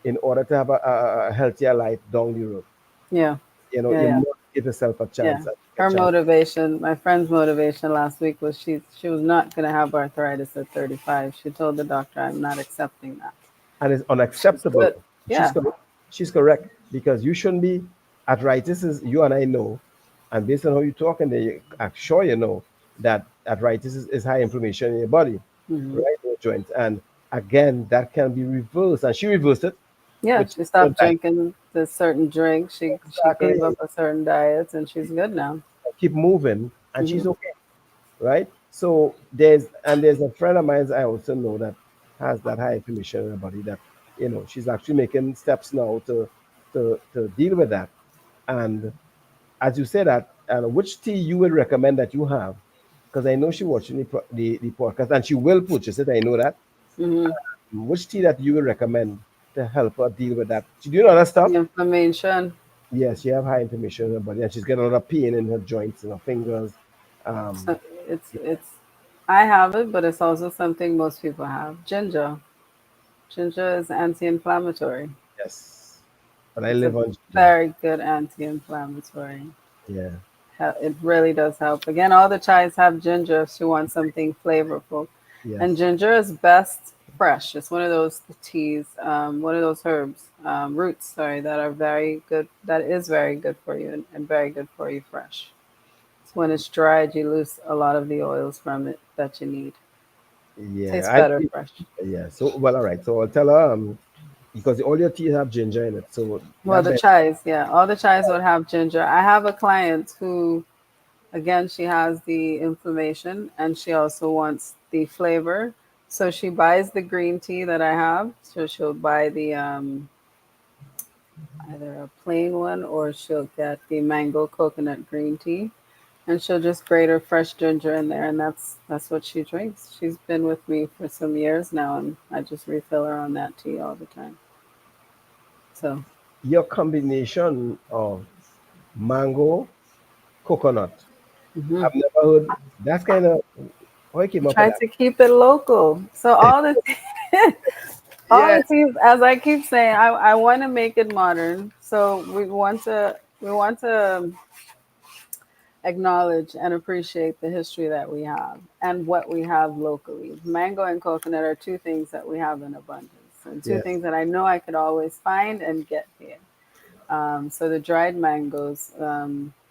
in order to have a healthier life down the road. Yeah. Yeah. You Yeah. must give yourself a Yeah. chance. A Her chance. motivation, my friend's motivation last week was she was not going to have arthritis at 35. She told the doctor, "I'm not accepting that." And it's She's unacceptable. good. She's Yeah. correct. She's correct because you shouldn't be. Arthritis is, you and I know, and based on how you talk, and I'm sure you know that arthritis is high inflammation in your body, Hmm. right, in your joints, and again that can be reversed, and she reversed it Yeah. with She your stopped diet. drinking the certain drink. She Exactly. gave up a certain diet, and she's good now. Keep moving, and Hmm. she's okay, right? So there's a friend of mine I also know that has that high inflammation in her body that she's actually making steps now to deal with that. And as you said that, which tea you would recommend that you have? Because I know she watching the podcast and she will purchase it. I know that. Hmm. Which tea that you would recommend to help her deal with that? She doing other stuff. The inflammation. Yes, she have high inflammation in her body and she's getting a lot of pain in her joints and her fingers. So Um, it's I have it, but it's also something most people have. Ginger. Ginger is anti-inflammatory. yes, but I It's a live on ginger. very good anti-inflammatory. Yeah, It really does help. Again, all the chais have ginger if you want something flavorful. And yes, ginger is best fresh. It's one of those teas, one of those herbs, roots, sorry, that are very good, that is very good for you and very good for you fresh. So when it's dried, you lose a lot of the oils from it that you need. yeah. Tastes better I fresh. yeah. So well, all right. So I'll tell her because all your teas have ginger in it, so Well, that the benefit. chais, yeah, all the chais would have ginger. I have a client who again, she has the inflammation and she also wants the flavor. So she buys the green tea that I have. So she'll buy the either a plain one or she'll get the mango coconut green tea. And she'll just grate her fresh ginger in there, and that's what she drinks. She's been with me for some years now, and I just refill her on that tea all the time. So, Your combination of mango, coconut. mhm. I've never heard that's kind of how you came up with Try that. to keep it local. So all the all Yeah, the teas, as I keep saying, I want to make it modern. So we want to acknowledge and appreciate the history that we have and what we have locally. Mango and coconut are two things that we have in abundance, and two yes, things that I know I could always find and get here. So the dried mangoes,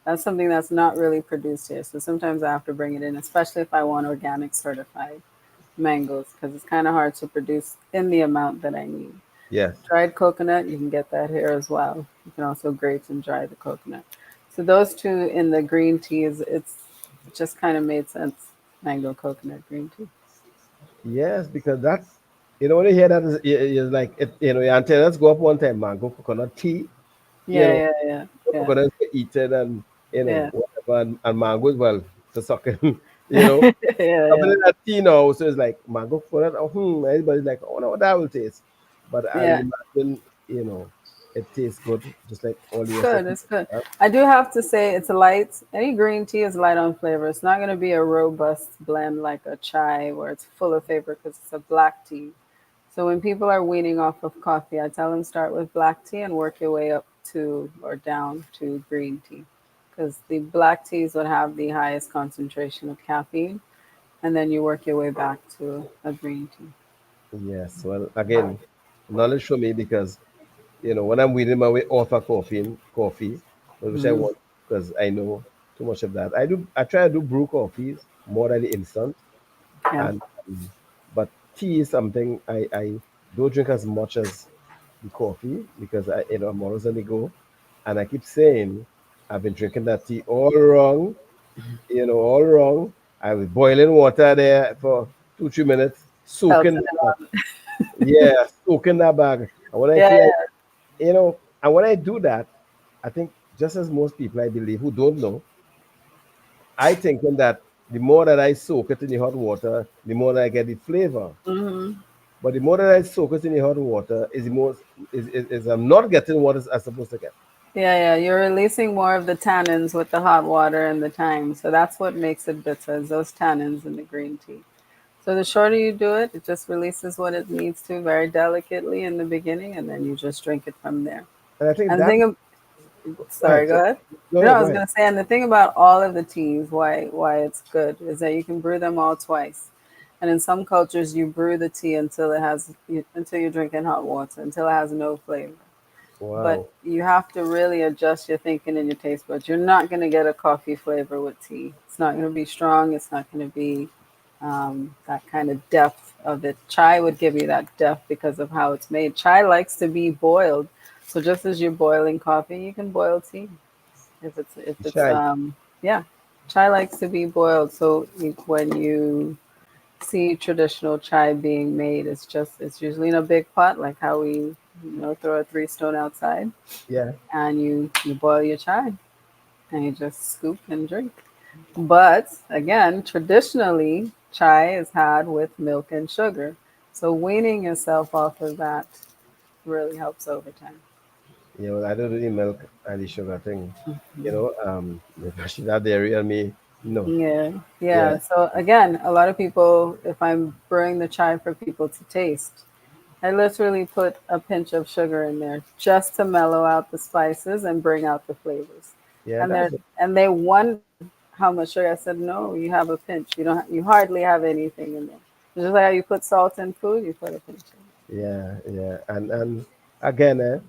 that's something that's not really produced here. So sometimes I have to bring it in, especially if I want organic certified mangoes, because it's kind of hard to produce in the amount that I need. yes, Dried coconut, you can get that here as well. You can also grate and dry the coconut. So those two in the green teas, it just kind of made sense. Mango, coconut, green tea. yes, because that's when you hear that is like your antennas go up one time, mango, coconut tea, you Yeah, know, yeah, yeah, yeah, coconut for eating and yeah, whatever, and mango as well for sucking, yeah, coming yeah, in that tea now, so it's like mango coconut. Oh, everybody's like, oh no, that will taste, but I would yeah. imagine it tastes good, just like all the It's rest of good. the. It's good. I do have to say it's light. Any green tea is light on flavor. It's not going to be a robust blend like a chai where it's full of flavor because it's a black tea. So when people are weaning off of coffee, I tell them start with black tea and work your way up to or down to green tea because the black teas would have the highest concentration of caffeine, and then you work your way back to a green tea. Yes, well, again, knowledge for me because when I'm weaning my way off of coffee, which I Hmm. want because I know too much of that. I try to do brew coffees more than the instant, Yeah, and but tea is something I don't drink as much as the coffee because I'm always on the go, and I keep saying I've been drinking that tea all wrong, all wrong. I was boiling water there for 2 3 minutes, soaking pelted that it bag. on. Yeah, soaking that bag. And when I Yeah, feel like, yeah, and when I do that, I think just as most people I believe who don't know, I thinking that the more that I soak it in the hot water, the more that I get the flavor. hmm, But the more that I soak it in the hot water, is the most is I'm not getting what I'm supposed to get. yeah, yeah. You're releasing more of the tannins with the hot water and the thyme, so that's what makes it bitter. Is those tannins in the green tea. So the shorter you do it, it just releases what it needs to very delicately in the beginning, and then you just drink it from there. And I think And the that thing, go sorry, ahead, go sorry. ahead. Go You know, ahead, I go was ahead. gonna say, and the thing about all of the teas, why it's good, is that you can brew them all twice. And in some cultures, you brew the tea until until you're drinking hot water, until it has no flavor. But Wow. you have to really adjust your thinking and your taste buds. You're not going to get a coffee flavor with tea. It's not going to be strong. It's not going to be that kind of depth of it. Chai would give you that depth because of how it's made. Chai likes to be boiled. So just as you're boiling coffee, you can boil tea. If it's Shy. yeah, chai likes to be boiled. So when you see traditional chai being made, it's usually in a big pot, like how we throw a three-stone outside, Yeah. and you boil your chai and you just scoop and drink. But again, traditionally, chai is had with milk and sugar. So weaning yourself off of that really helps over time. Yeah, well, I don't do the milk and the sugar thing. Especially that dairy and me. No. Yeah, Yeah. yeah. So again, a lot of people, if I'm brewing the chai for people to taste, I literally put a pinch of sugar in there just to mellow out the spices and bring out the flavors. Yeah, And that's they wonder how much sugar. I said, no, you have a pinch. You hardly have anything in there. Just like how you put salt in food, you put a pinch in. yeah, yeah. And again,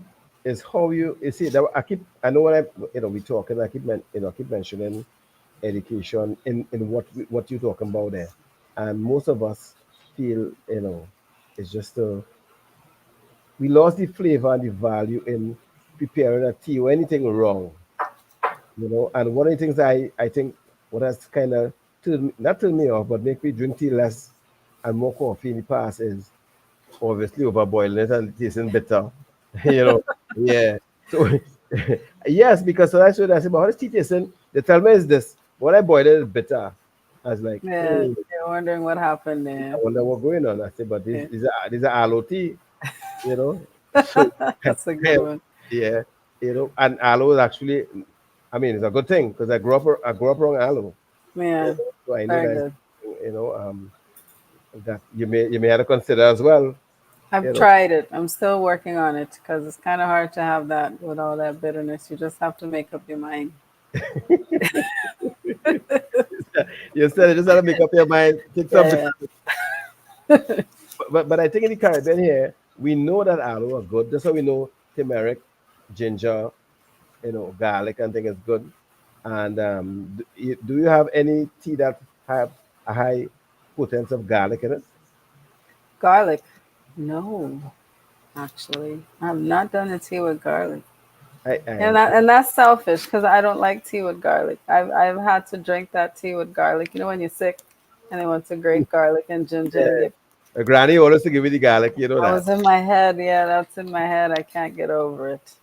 is how you see that I know when we talk and I keep mentioning education in what you're talking about there. And most of us feel, it's just we lost the flavor and the value in preparing a tea or anything wrong. And one of the things I think what has kind of not turn me off, but make me drink tea less and more coffee in the past is obviously overboiling it and tasting bitter. you know, yeah. So yes, because so that's what I said. But how does tea tasting? They tell me is this. What I boiled it is bitter. I was like, Yeah, you're wondering what happened I there. wonder what's going on. I said, but Yeah. these are aloe tea, you know. So That's a good one. yeah, and aloe is actually, I mean, it's a good thing because I grew up around aloe, Yeah, so I know very that good. that you may have to consider as well, I've you know. tried it. I'm still working on it because it's kind of hard to have that with all that bitterness. You just have to make up your mind. You said you just have to make up your mind, take something. Yeah, But I think in the Caribbean here, we know that aloe are good. That's why we know turmeric, ginger, garlic and thing is good. And do you have any tea that have a high potency of garlic in it? garlic. No, actually, I've not done a tea with garlic. I And that's selfish because I don't like tea with garlic. I've had to drink that tea with garlic. You know when you're sick and they want to grate garlic and ginger and yeah. give. A granny always to give you the garlic, you know I that. was in my head. Yeah, that's in my head. I can't get over it.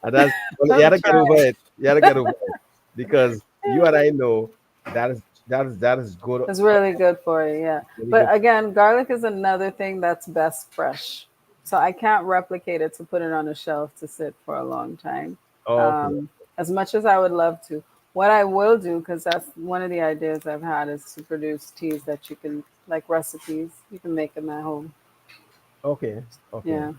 And that's well, you I'm gotta get over trying. it. You gotta get over it because you and I know that is good. It's really good for you, yeah. Really But good. again, garlic is another thing that's best fresh. So I can't replicate it to put it on a shelf to sit for a long time. Okay. Um, as much as I would love to. What I will do, because that's one of the ideas I've had, is to produce teas that you can, like recipes, you can make them at home. Okay. Okay. Yeah.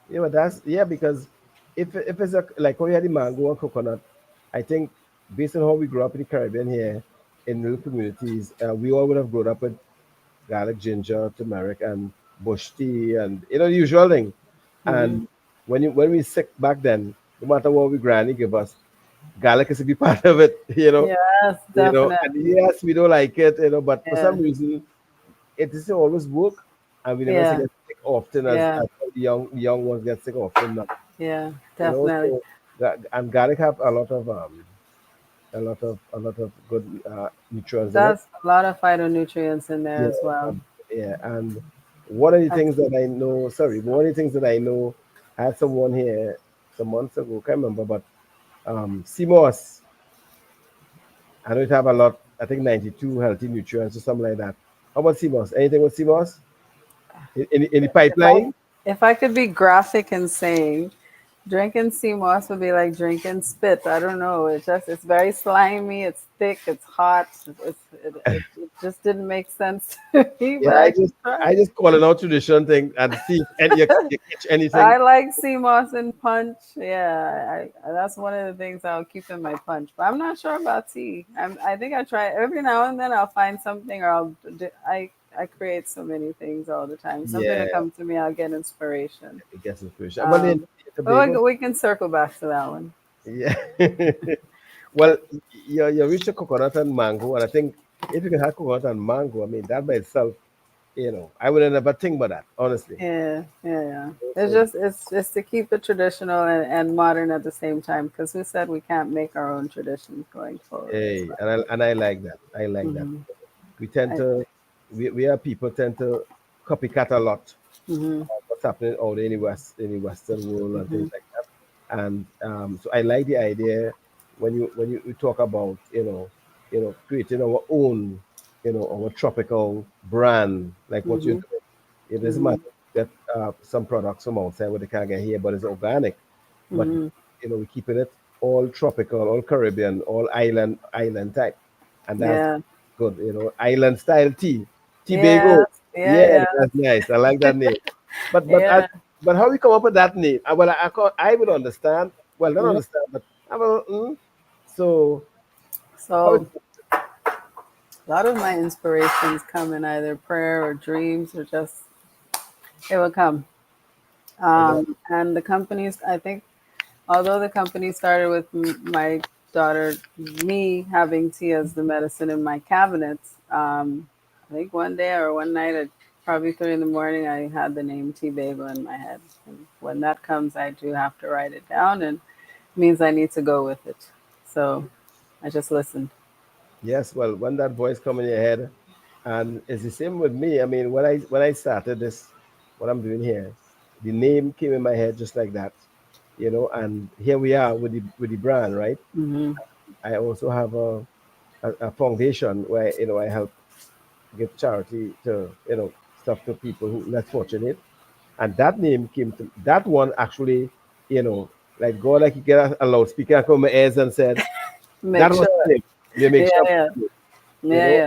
Yeah, but that's yeah, because if it's like how you had the mango and coconut, I think based on how we grew up in the Caribbean here in little communities, we all would have grown up with garlic, ginger, turmeric, and bush tea, and the usual thing. Hmm. And when we sick back then, no matter what we granny give us, garlic is to be part of it, Yes, And definitely. yes, we don't like it, but for Yeah. some reason it doesn't always work, and we never say Yeah. get sick often Yeah. as the young ones get sick often now. Yeah. Definitely. So and garlic have a lot of good nutrients in it. That's a lot of phytonutrients in there Yeah, as well. yeah. And one of the things That's that I know, sorry, one of the things that I know, I had someone here some months ago, can't remember, but CMOS, I know it have a lot, I think 92 healthy nutrients or something like that. How about CMOS? Anything with CMOS? In the if I pipeline? if I could be graphic and saying drinking sea moss would be like drinking spit. I don't know. It's very slimy. It's thick. It's hot. It just didn't make sense to me. Yeah, But I can try I it. just call it out tradition thing and see if you catch anything. I like sea moss and punch. Yeah, that's one of the things I'll keep in my punch. But I'm not sure about tea. I think I try every now and then. I'll find something, or I create so many things all the time. Something Yeah, will come to me. I'll get inspiration. it gets inspiration. Well, in Um, but Tobago, we can circle back to that one. yeah. Well, you reach a coconut and mango, and I think if you can have coconut and mango, I mean that by itself, I would never think about that, honestly. Yeah, yeah, yeah. It's So, just it's to keep it traditional and modern at the same time because who said we can't make our own traditions going forward? hey, So, and I like that. I like that. hmm We tend I, to, we are people tend to copycat a lot hmm of what's happening out in the Western world and hmm things like that. And so I like the idea when you talk about creating our own our tropical brand like what you're hmm doing. It doesn't hmm matter that some products from outside what they can't get here, but it's organic. But hmm we're keeping it all tropical, all Caribbean, all island type, and that's yeah, good. Island style tea, TeaBago. yeah, yeah, Yeah, yeah, that's nice. I like that name. But but I, yeah. but how we come up with that name? Well, I would understand. Well, not Mhm. understand, but I will. So how? So a lot of my inspirations come in either prayer or dreams or just it will come. Okay. And the companies, I think although the company started with my daughter, me having tea as the medicine in my cabinets, I think one day or one night at probably 3 in the morning, I had the name TeaBago in my head. And when that comes, I do have to write it down, and it means I need to go with it. So I just listened. Yes, well, when that voice come in your head, and it's the same with me. I mean, when I started this, what I'm doing here, the name came in my head just like that, and here we are with the brand, right? Hmm. I also have a foundation where I help give charity to stuff to people who less fortunate, and that name came to that one actually, like God, like he get a loudspeaker come my ears and said, that Make was sure. the name. They make Yeah, sure, yeah, you yeah, know,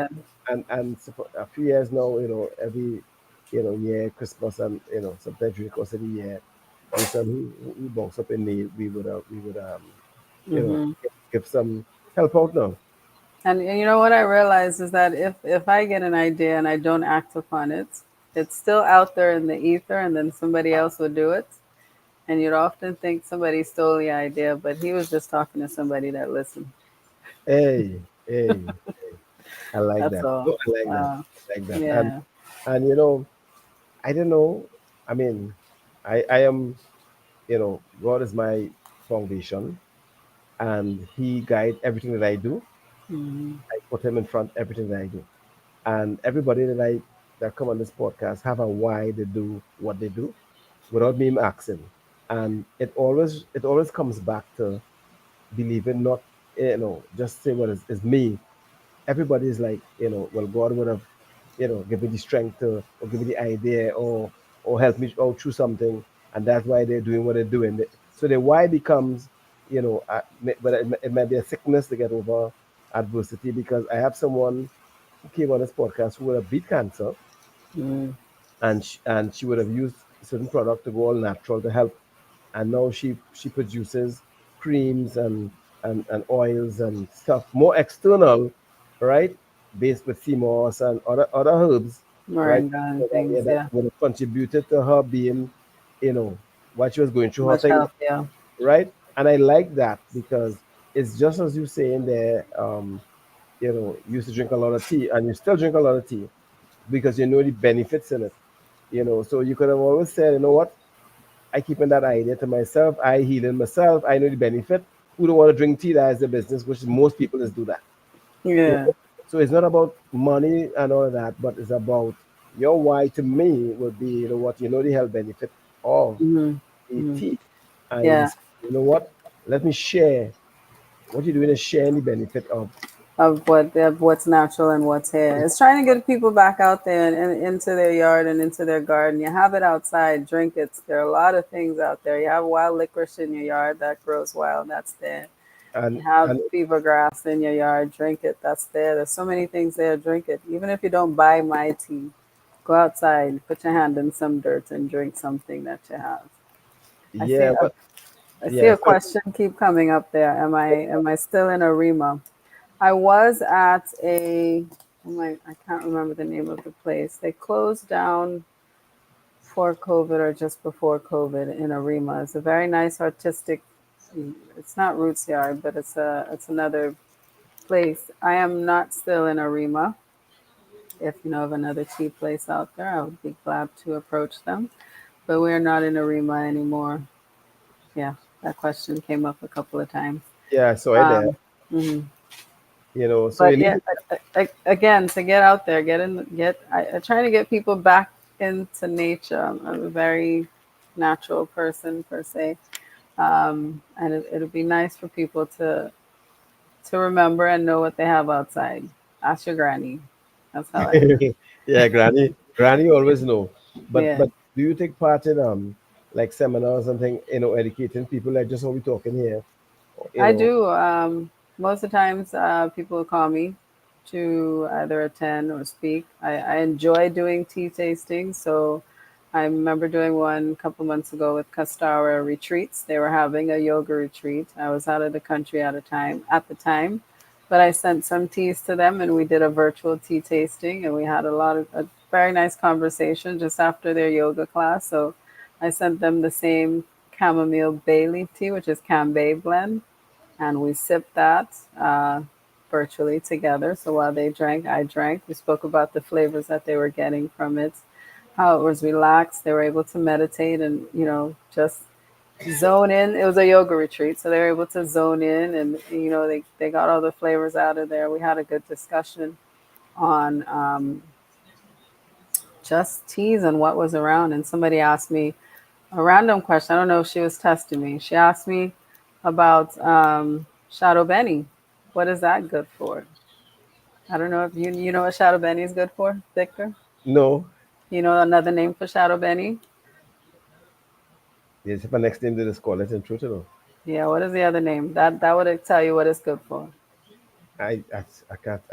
yeah. and so for a few years now, every year Christmas and sometimes during the course of the year, based on who bunks up in need, we would Hmm. give some help out now. And you know what I realize is that if I get an idea and I don't act upon it, it's still out there in the ether, and then somebody else would do it. And you'd often think somebody stole the idea, but he was just talking to somebody that listened. Hey, hey, I like That's that. all. No, I like that. Uh, I like that. And yeah. and I don't know. I mean, I am, God is my foundation, and He guides everything that I do. Hmm. I put Him in front everything that I do, and everybody that come on this podcast have a why they do what they do, without me asking. And it always comes back to believing, not just say what is me. Everybody is like, well, God would have, give me the strength to, or give me the idea, or help me out through something, and that's why they're doing what they're doing. So the why becomes, but it might be a sickness to get over adversity, because I have someone who came on this podcast who would have beat cancer, Mm. and she would have used certain product to go all natural to help, and now she produces creams and oils and stuff more external, right? Based with sea moss and other herbs, right? Moringa So and that, yeah, things, that yeah. would have contributed to her being, you know, what she was going through, her Much thing, help, yeah. right? And I like that because it's just as you say in there, you used to drink a lot of tea and you still drink a lot of tea because you know the benefits in it. So you could have always said, you know what, I keeping that idea to myself. I healing myself. I know the benefit. Who don't want to drink tea? That is the business, which most people is do that. You Yeah. know? So it's not about money and all of that, but it's about your why. To me, would be, what, the health benefit of Hmm. the Hmm. tea, and Yeah. you know what? Let me share what you're doing is sharing the benefit of. Of what's natural and what's here. It's trying to get people back out there and into their yard and into their garden. You have it outside, drink it. There are a lot of things out there. You have wild licorice in your yard that grows wild, that's there. and You have and fever grass in your yard, drink it, that's there. There's so many things there, drink it. Even if you don't buy my tea, go outside, put your hand in some dirt and drink something that you have. I see yeah, a, but I see yeah, a so question keep coming up there. Am I still in a Rima? I was at I can't remember the name of the place. They closed down for COVID or just before COVID in Arima. It's a very nice artistic. It's not Roots Yard, but it's another place. I am not still in Arima. If you know of another tea place out there, I would be glad to approach them. But we're not in Arima anymore. Yeah, that question came up a couple of times. yeah, so I there, Um, mhm. so you But need yeah, to, again, to get out there, I try to get people back into nature. I'm a very natural person per se, and it'll be nice for people to remember and know what they have outside. Ask your granny. That's how I do. yeah, Granny always know. But Yeah. but do you take part in like seminars and thing, educating people like just how we talking here, you I know? do. Most of the times, people call me to either attend or speak. I enjoy doing tea tastings. So I remember doing one a couple months ago with Kastara Retreats. They were having a yoga retreat. I was out of the country at the time, but I sent some teas to them and we did a virtual tea tasting and we had a very nice conversation just after their yoga class. So I sent them the same chamomile bay leaf tea, which is Cambay blend, and we sipped that virtually together. So while they drank, I drank. We spoke about the flavors that they were getting from it, how it was relaxed. They were able to meditate and just zone in. It was a yoga retreat, so they were able to zone in, and they got all the flavors out of there. We had a good discussion on just teas and what was around. And somebody asked me a random question. I don't know if she was testing me. She asked me about Shadow Benny. What is that good for? I don't know if you know what Shadow Benny is good for, Victor. No, You know another name for Shadow Benny? yes, if my next name they just call it in truth, you know. Yeah. What is the other name? That would tell you what it's good for. I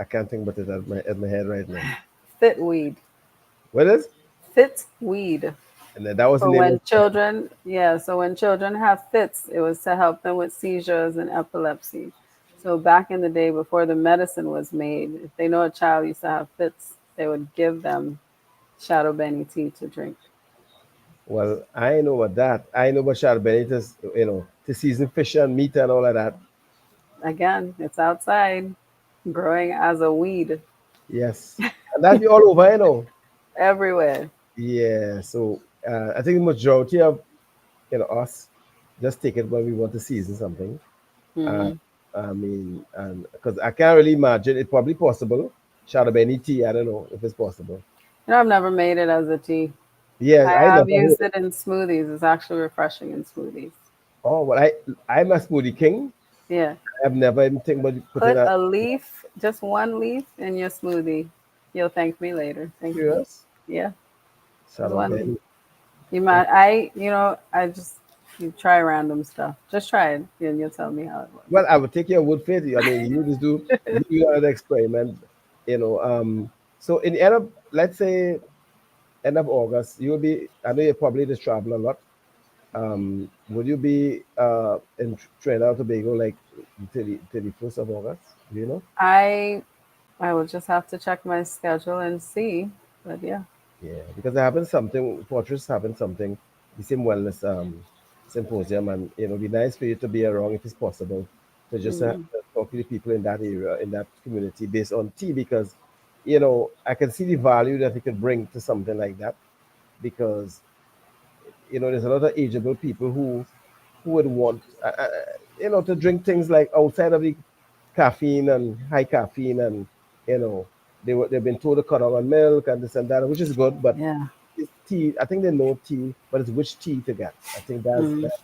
can't think about it at my head right now. Fit weed. What is? Fit weed. And then that was the For name when of children, yeah, so when children have fits, it was to help them with seizures and epilepsy. So back in the day before the medicine was made, if they know a child used to have fits, they would give them Shadow Benny tea to drink. well, I know what that. I know about Charbonnet, to season fish and meat and all of that. Again, it's outside, growing as a weed Yes. And that be all over, everywhere. Yeah. So I think the majority of us just take it when we want to season something. Uh, Hmm. I mean, and because I can't really imagine it's probably possible. Charbonnet tea, I don't know if it's possible. I've never made it as a tea. Yes, I I have never heard used it. it in smoothies. It's actually refreshing in smoothies. Oh, well, I'm a smoothie king. Yeah. I've never even think about putting Put a a leaf, just one leaf, in your smoothie. You'll thank me later. Thank you. serious Yeah, just one leaf. Charbonnet. You might, I just you try random stuff. Just try it, and you'll tell me how it works. Well, I would take your word for it. I mean, you do another experiment, you know. So in the end of, let's say, end of August, you'll be. I know you probably just travel a lot. Would you be in Trinidad and Tobago like till the 1st of August? Do you know? I I will just have to check my schedule and see. But yeah. Yeah, because they're having something. Fortress having something, the same wellness symposium, and it'd be nice for you to be around if it's possible to just Mm. talk to the people in that area, in that community, based on tea, because I can see the value that it could bring to something like that, because there's a lot of ageable people who would want to drink things like outside of the caffeine and high caffeine, and you know they've been told to cut down on milk and this and that, which is good, but Yeah. it's tea. I think they know tea, but it's which tea to get. I think that's Mm. that.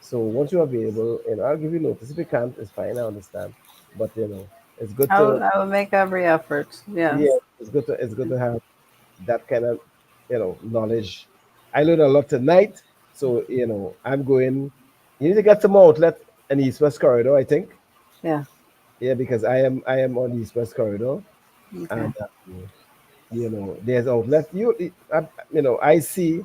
So once you're available, I'll give you notice. If you can't, it's fine. I understand, but it's good to I will make every effort. yeah, Yes. it's good to have that kind of knowledge. I learned a lot tonight, so I'm going. You need to get some outlet in the East West corridor, I think. Yeah. Yeah, because I am on the East West corridor, Okay. and there's outlet. I see.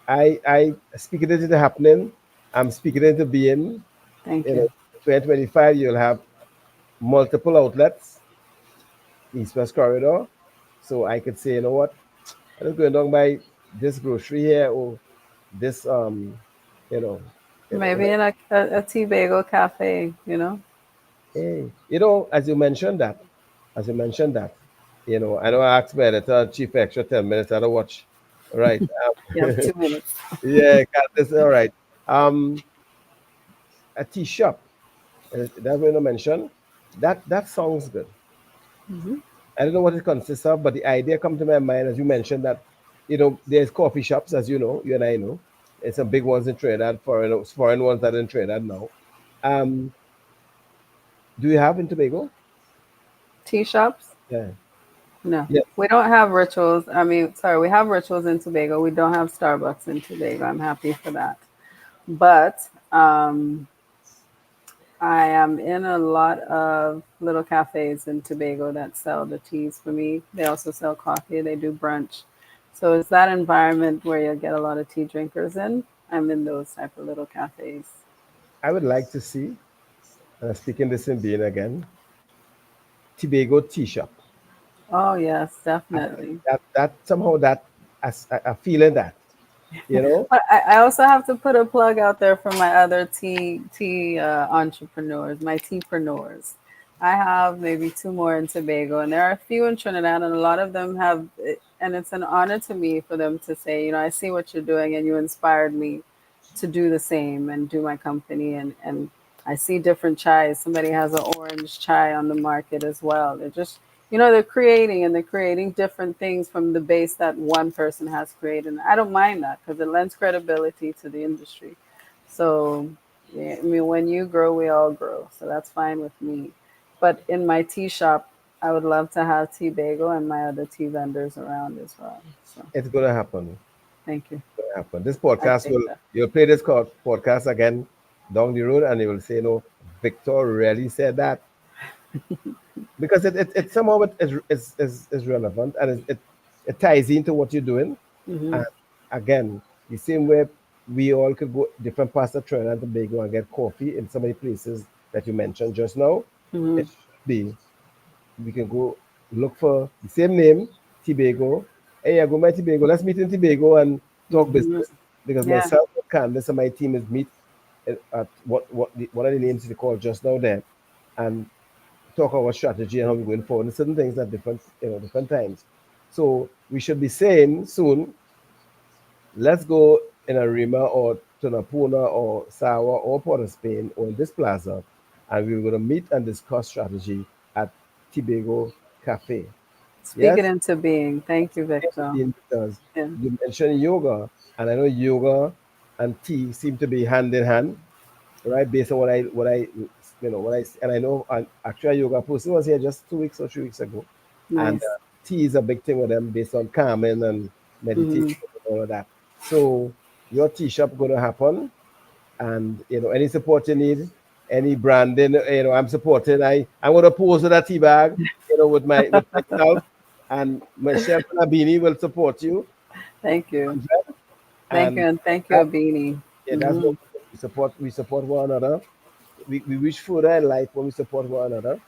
I speak it into happening. I'm speaking it into being. Thank You know, you. 2025, you'll have multiple outlets, East West corridor. So I could say, you know what? I'm just going down by this grocery here, or this you know Maybe in a TeaBago cafe. hey, as you mentioned that, I know I asked my editor chief for extra 10 minutes. I don't watch. All right. You have 2 minutes. Yeah, got this. All right. Um, a tea shop. That's what I mentioned. That sounds good. Hmm. I don't know what it consists of, but the idea come to my mind as you mentioned that, there's coffee shops, as you know, you and I know. There's some big ones in Trinidad, foreign ones that are in Trinidad now. Um, do you have in Tobago? Tea shops? Yeah. No. Yes. We don't have rituals. I mean, sorry, we have rituals in Tobago. We don't have Starbucks in Tobago. I'm happy for that. But I am in a lot of little cafes in Tobago that sell the teas for me. They also sell coffee. They do brunch. So it's that environment where you get a lot of tea drinkers in. I'm in those type of little cafes. I would like to see, speaking this in being again, TeaBago tea shop. Oh yes, I, definitely. that somehow that I feeling that, you know. But I also have to put a plug out there for my other tea entrepreneurs, my teapreneurs. I have maybe two more in Tobago, and there are a few in Trinidad, and a lot of them and it's an honor to me for them to say, I see what you're doing, and you inspired me to do the same and do my company. And I see different chais. Somebody has an orange chai on the market as well. They're just, they're creating, and they're creating different things from the base that one person has created. And I don't mind that because it lends credibility to the industry. So, yeah, I mean, when you grow, we all grow. So that's fine with me. But in my tea shop, I would love to have TeaBago and my other tea vendors around as well. So It's gonna happen. thank you. It's gonna happen. This I podcast take will that. you'll play this podcast again down the road, and you will say, "No, Victor really said that," because it somehow is relevant, and it ties into what you're doing. Hmm. And again, the same way we all could go different parts of Trinidad and Tobago and get coffee in so many places that you mentioned just now. Hmm. It should be we can go look for the same name, TeaBago. Hey, I go my TeaBago. Let's meet in TeaBago and talk Hmm. business. Because Yeah. myself, Candace, and my team is meet at one of the names you called just now there, and talk our strategy and how we're going forward. And certain things at different times. So we should be saying soon, let's go in Arima or Tunapuna or Sawa or Port of Spain or in this plaza, and we're going to meet and discuss strategy at TeaBago Cafe. Speak it Yes, into being. Thank you, Victor. because Yeah. you mentioned yoga, and I know yoga and tea seem to be hand in hand, right? Based on and I know an actual yoga person was here just 2 weeks or 3 weeks ago, and Nice. tea is a big thing with them based on calming and meditation Hmm. and all of that. So your tea shop going to happen, and any support you need, any branding, I'm supporting. I'm going to pose with a tea bag, with myself, and Michelle Panabini will support you, Thank you. Thank you. and And thank you, that, Abini. yeah, that's Hmm. what we support. We support one another. We wish further in life when we support one another,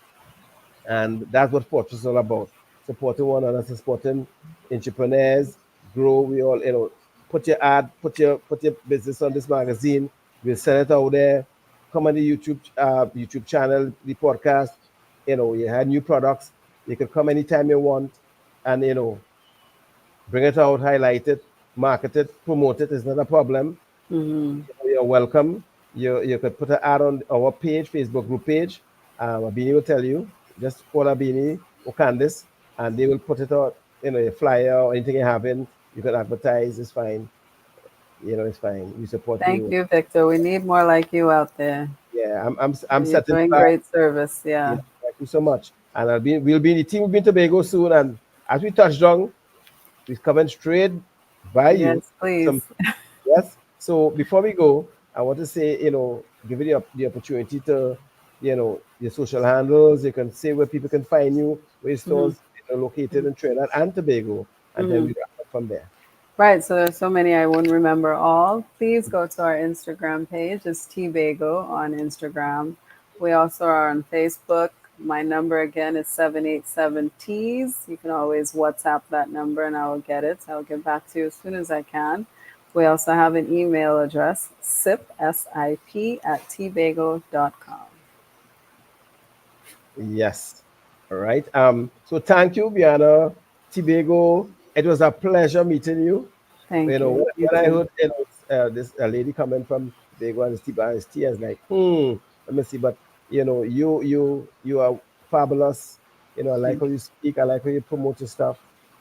and that's what Fortress is all about: supporting one another, supporting entrepreneurs, grow. We all, put your ad, put your business on this magazine. We'll send it out there. Come on the YouTube channel, the podcast. You have new products. You can come anytime you want, and bring it out, highlight it, market it, promote it. It's not a problem. Hmm. You're welcome. You could put an ad on our page, Facebook group page. Abini will tell you. Just call Abini or Candice, and they will put it out. A flyer or anything you have in. You can advertise. It's fine. It's fine. We support Thank you. you, Victor. We need more like you out there. Yeah, I'm You're setting doing back. great service. Yeah. Thank you so much. And we'll be in the team. We'll be in Tobago soon. And as we touch down, we're coming straight by you. Yes, please. Some Yes. So before we go, I want to say, give you the opportunity to, your social handles. You can say where people can find you, where your Hmm. stores are located in Trinidad and Tobago, and then Hmm. we wrap up from there. Right. So there's so many I wouldn't remember all. Please go to our Instagram page. It's TeaBago on Instagram. We also are on Facebook. My number again is 787 Teas. You can always WhatsApp that number and I will get it. I'll get back to you as soon as I can. We also have an email address, SIP at tbago.com. Yes. All right. So thank you, Biana TeaBago. It was a pleasure meeting you. Thank you. You When I too. heard this lady coming from Tobago and his tea, I was like, let me see. But you are fabulous. I like Thank how you speak. I like how you promote your stuff.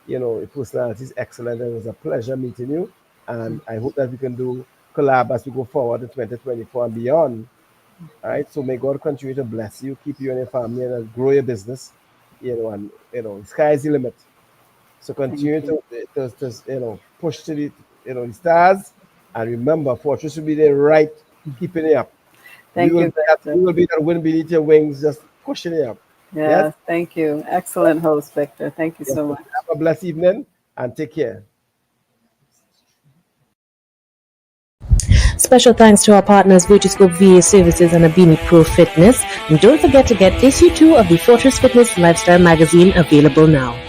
Your personality is excellent. And it was a pleasure meeting you. you. And I hope that we can do collab as we go forward in 2024 and beyond. All right. So may God continue to bless you, keep you and your family, and grow your business. And sky's the limit. So Thank continue you. to push to the stars, and remember, fortress will be there, right, keeping it up. We Thank will you, be that Victor. we will be that wind beneath your wings, just pushing it up. Yes, Yes, thank you. Excellent host, Victor. Thank you yes. so much. Have a blessed evening and take care. Special thanks to our partners Virtuscope VA Services and Abini Pro Fitness. And don't forget to get issue 2 of the Fortress Fitness Lifestyle magazine available now.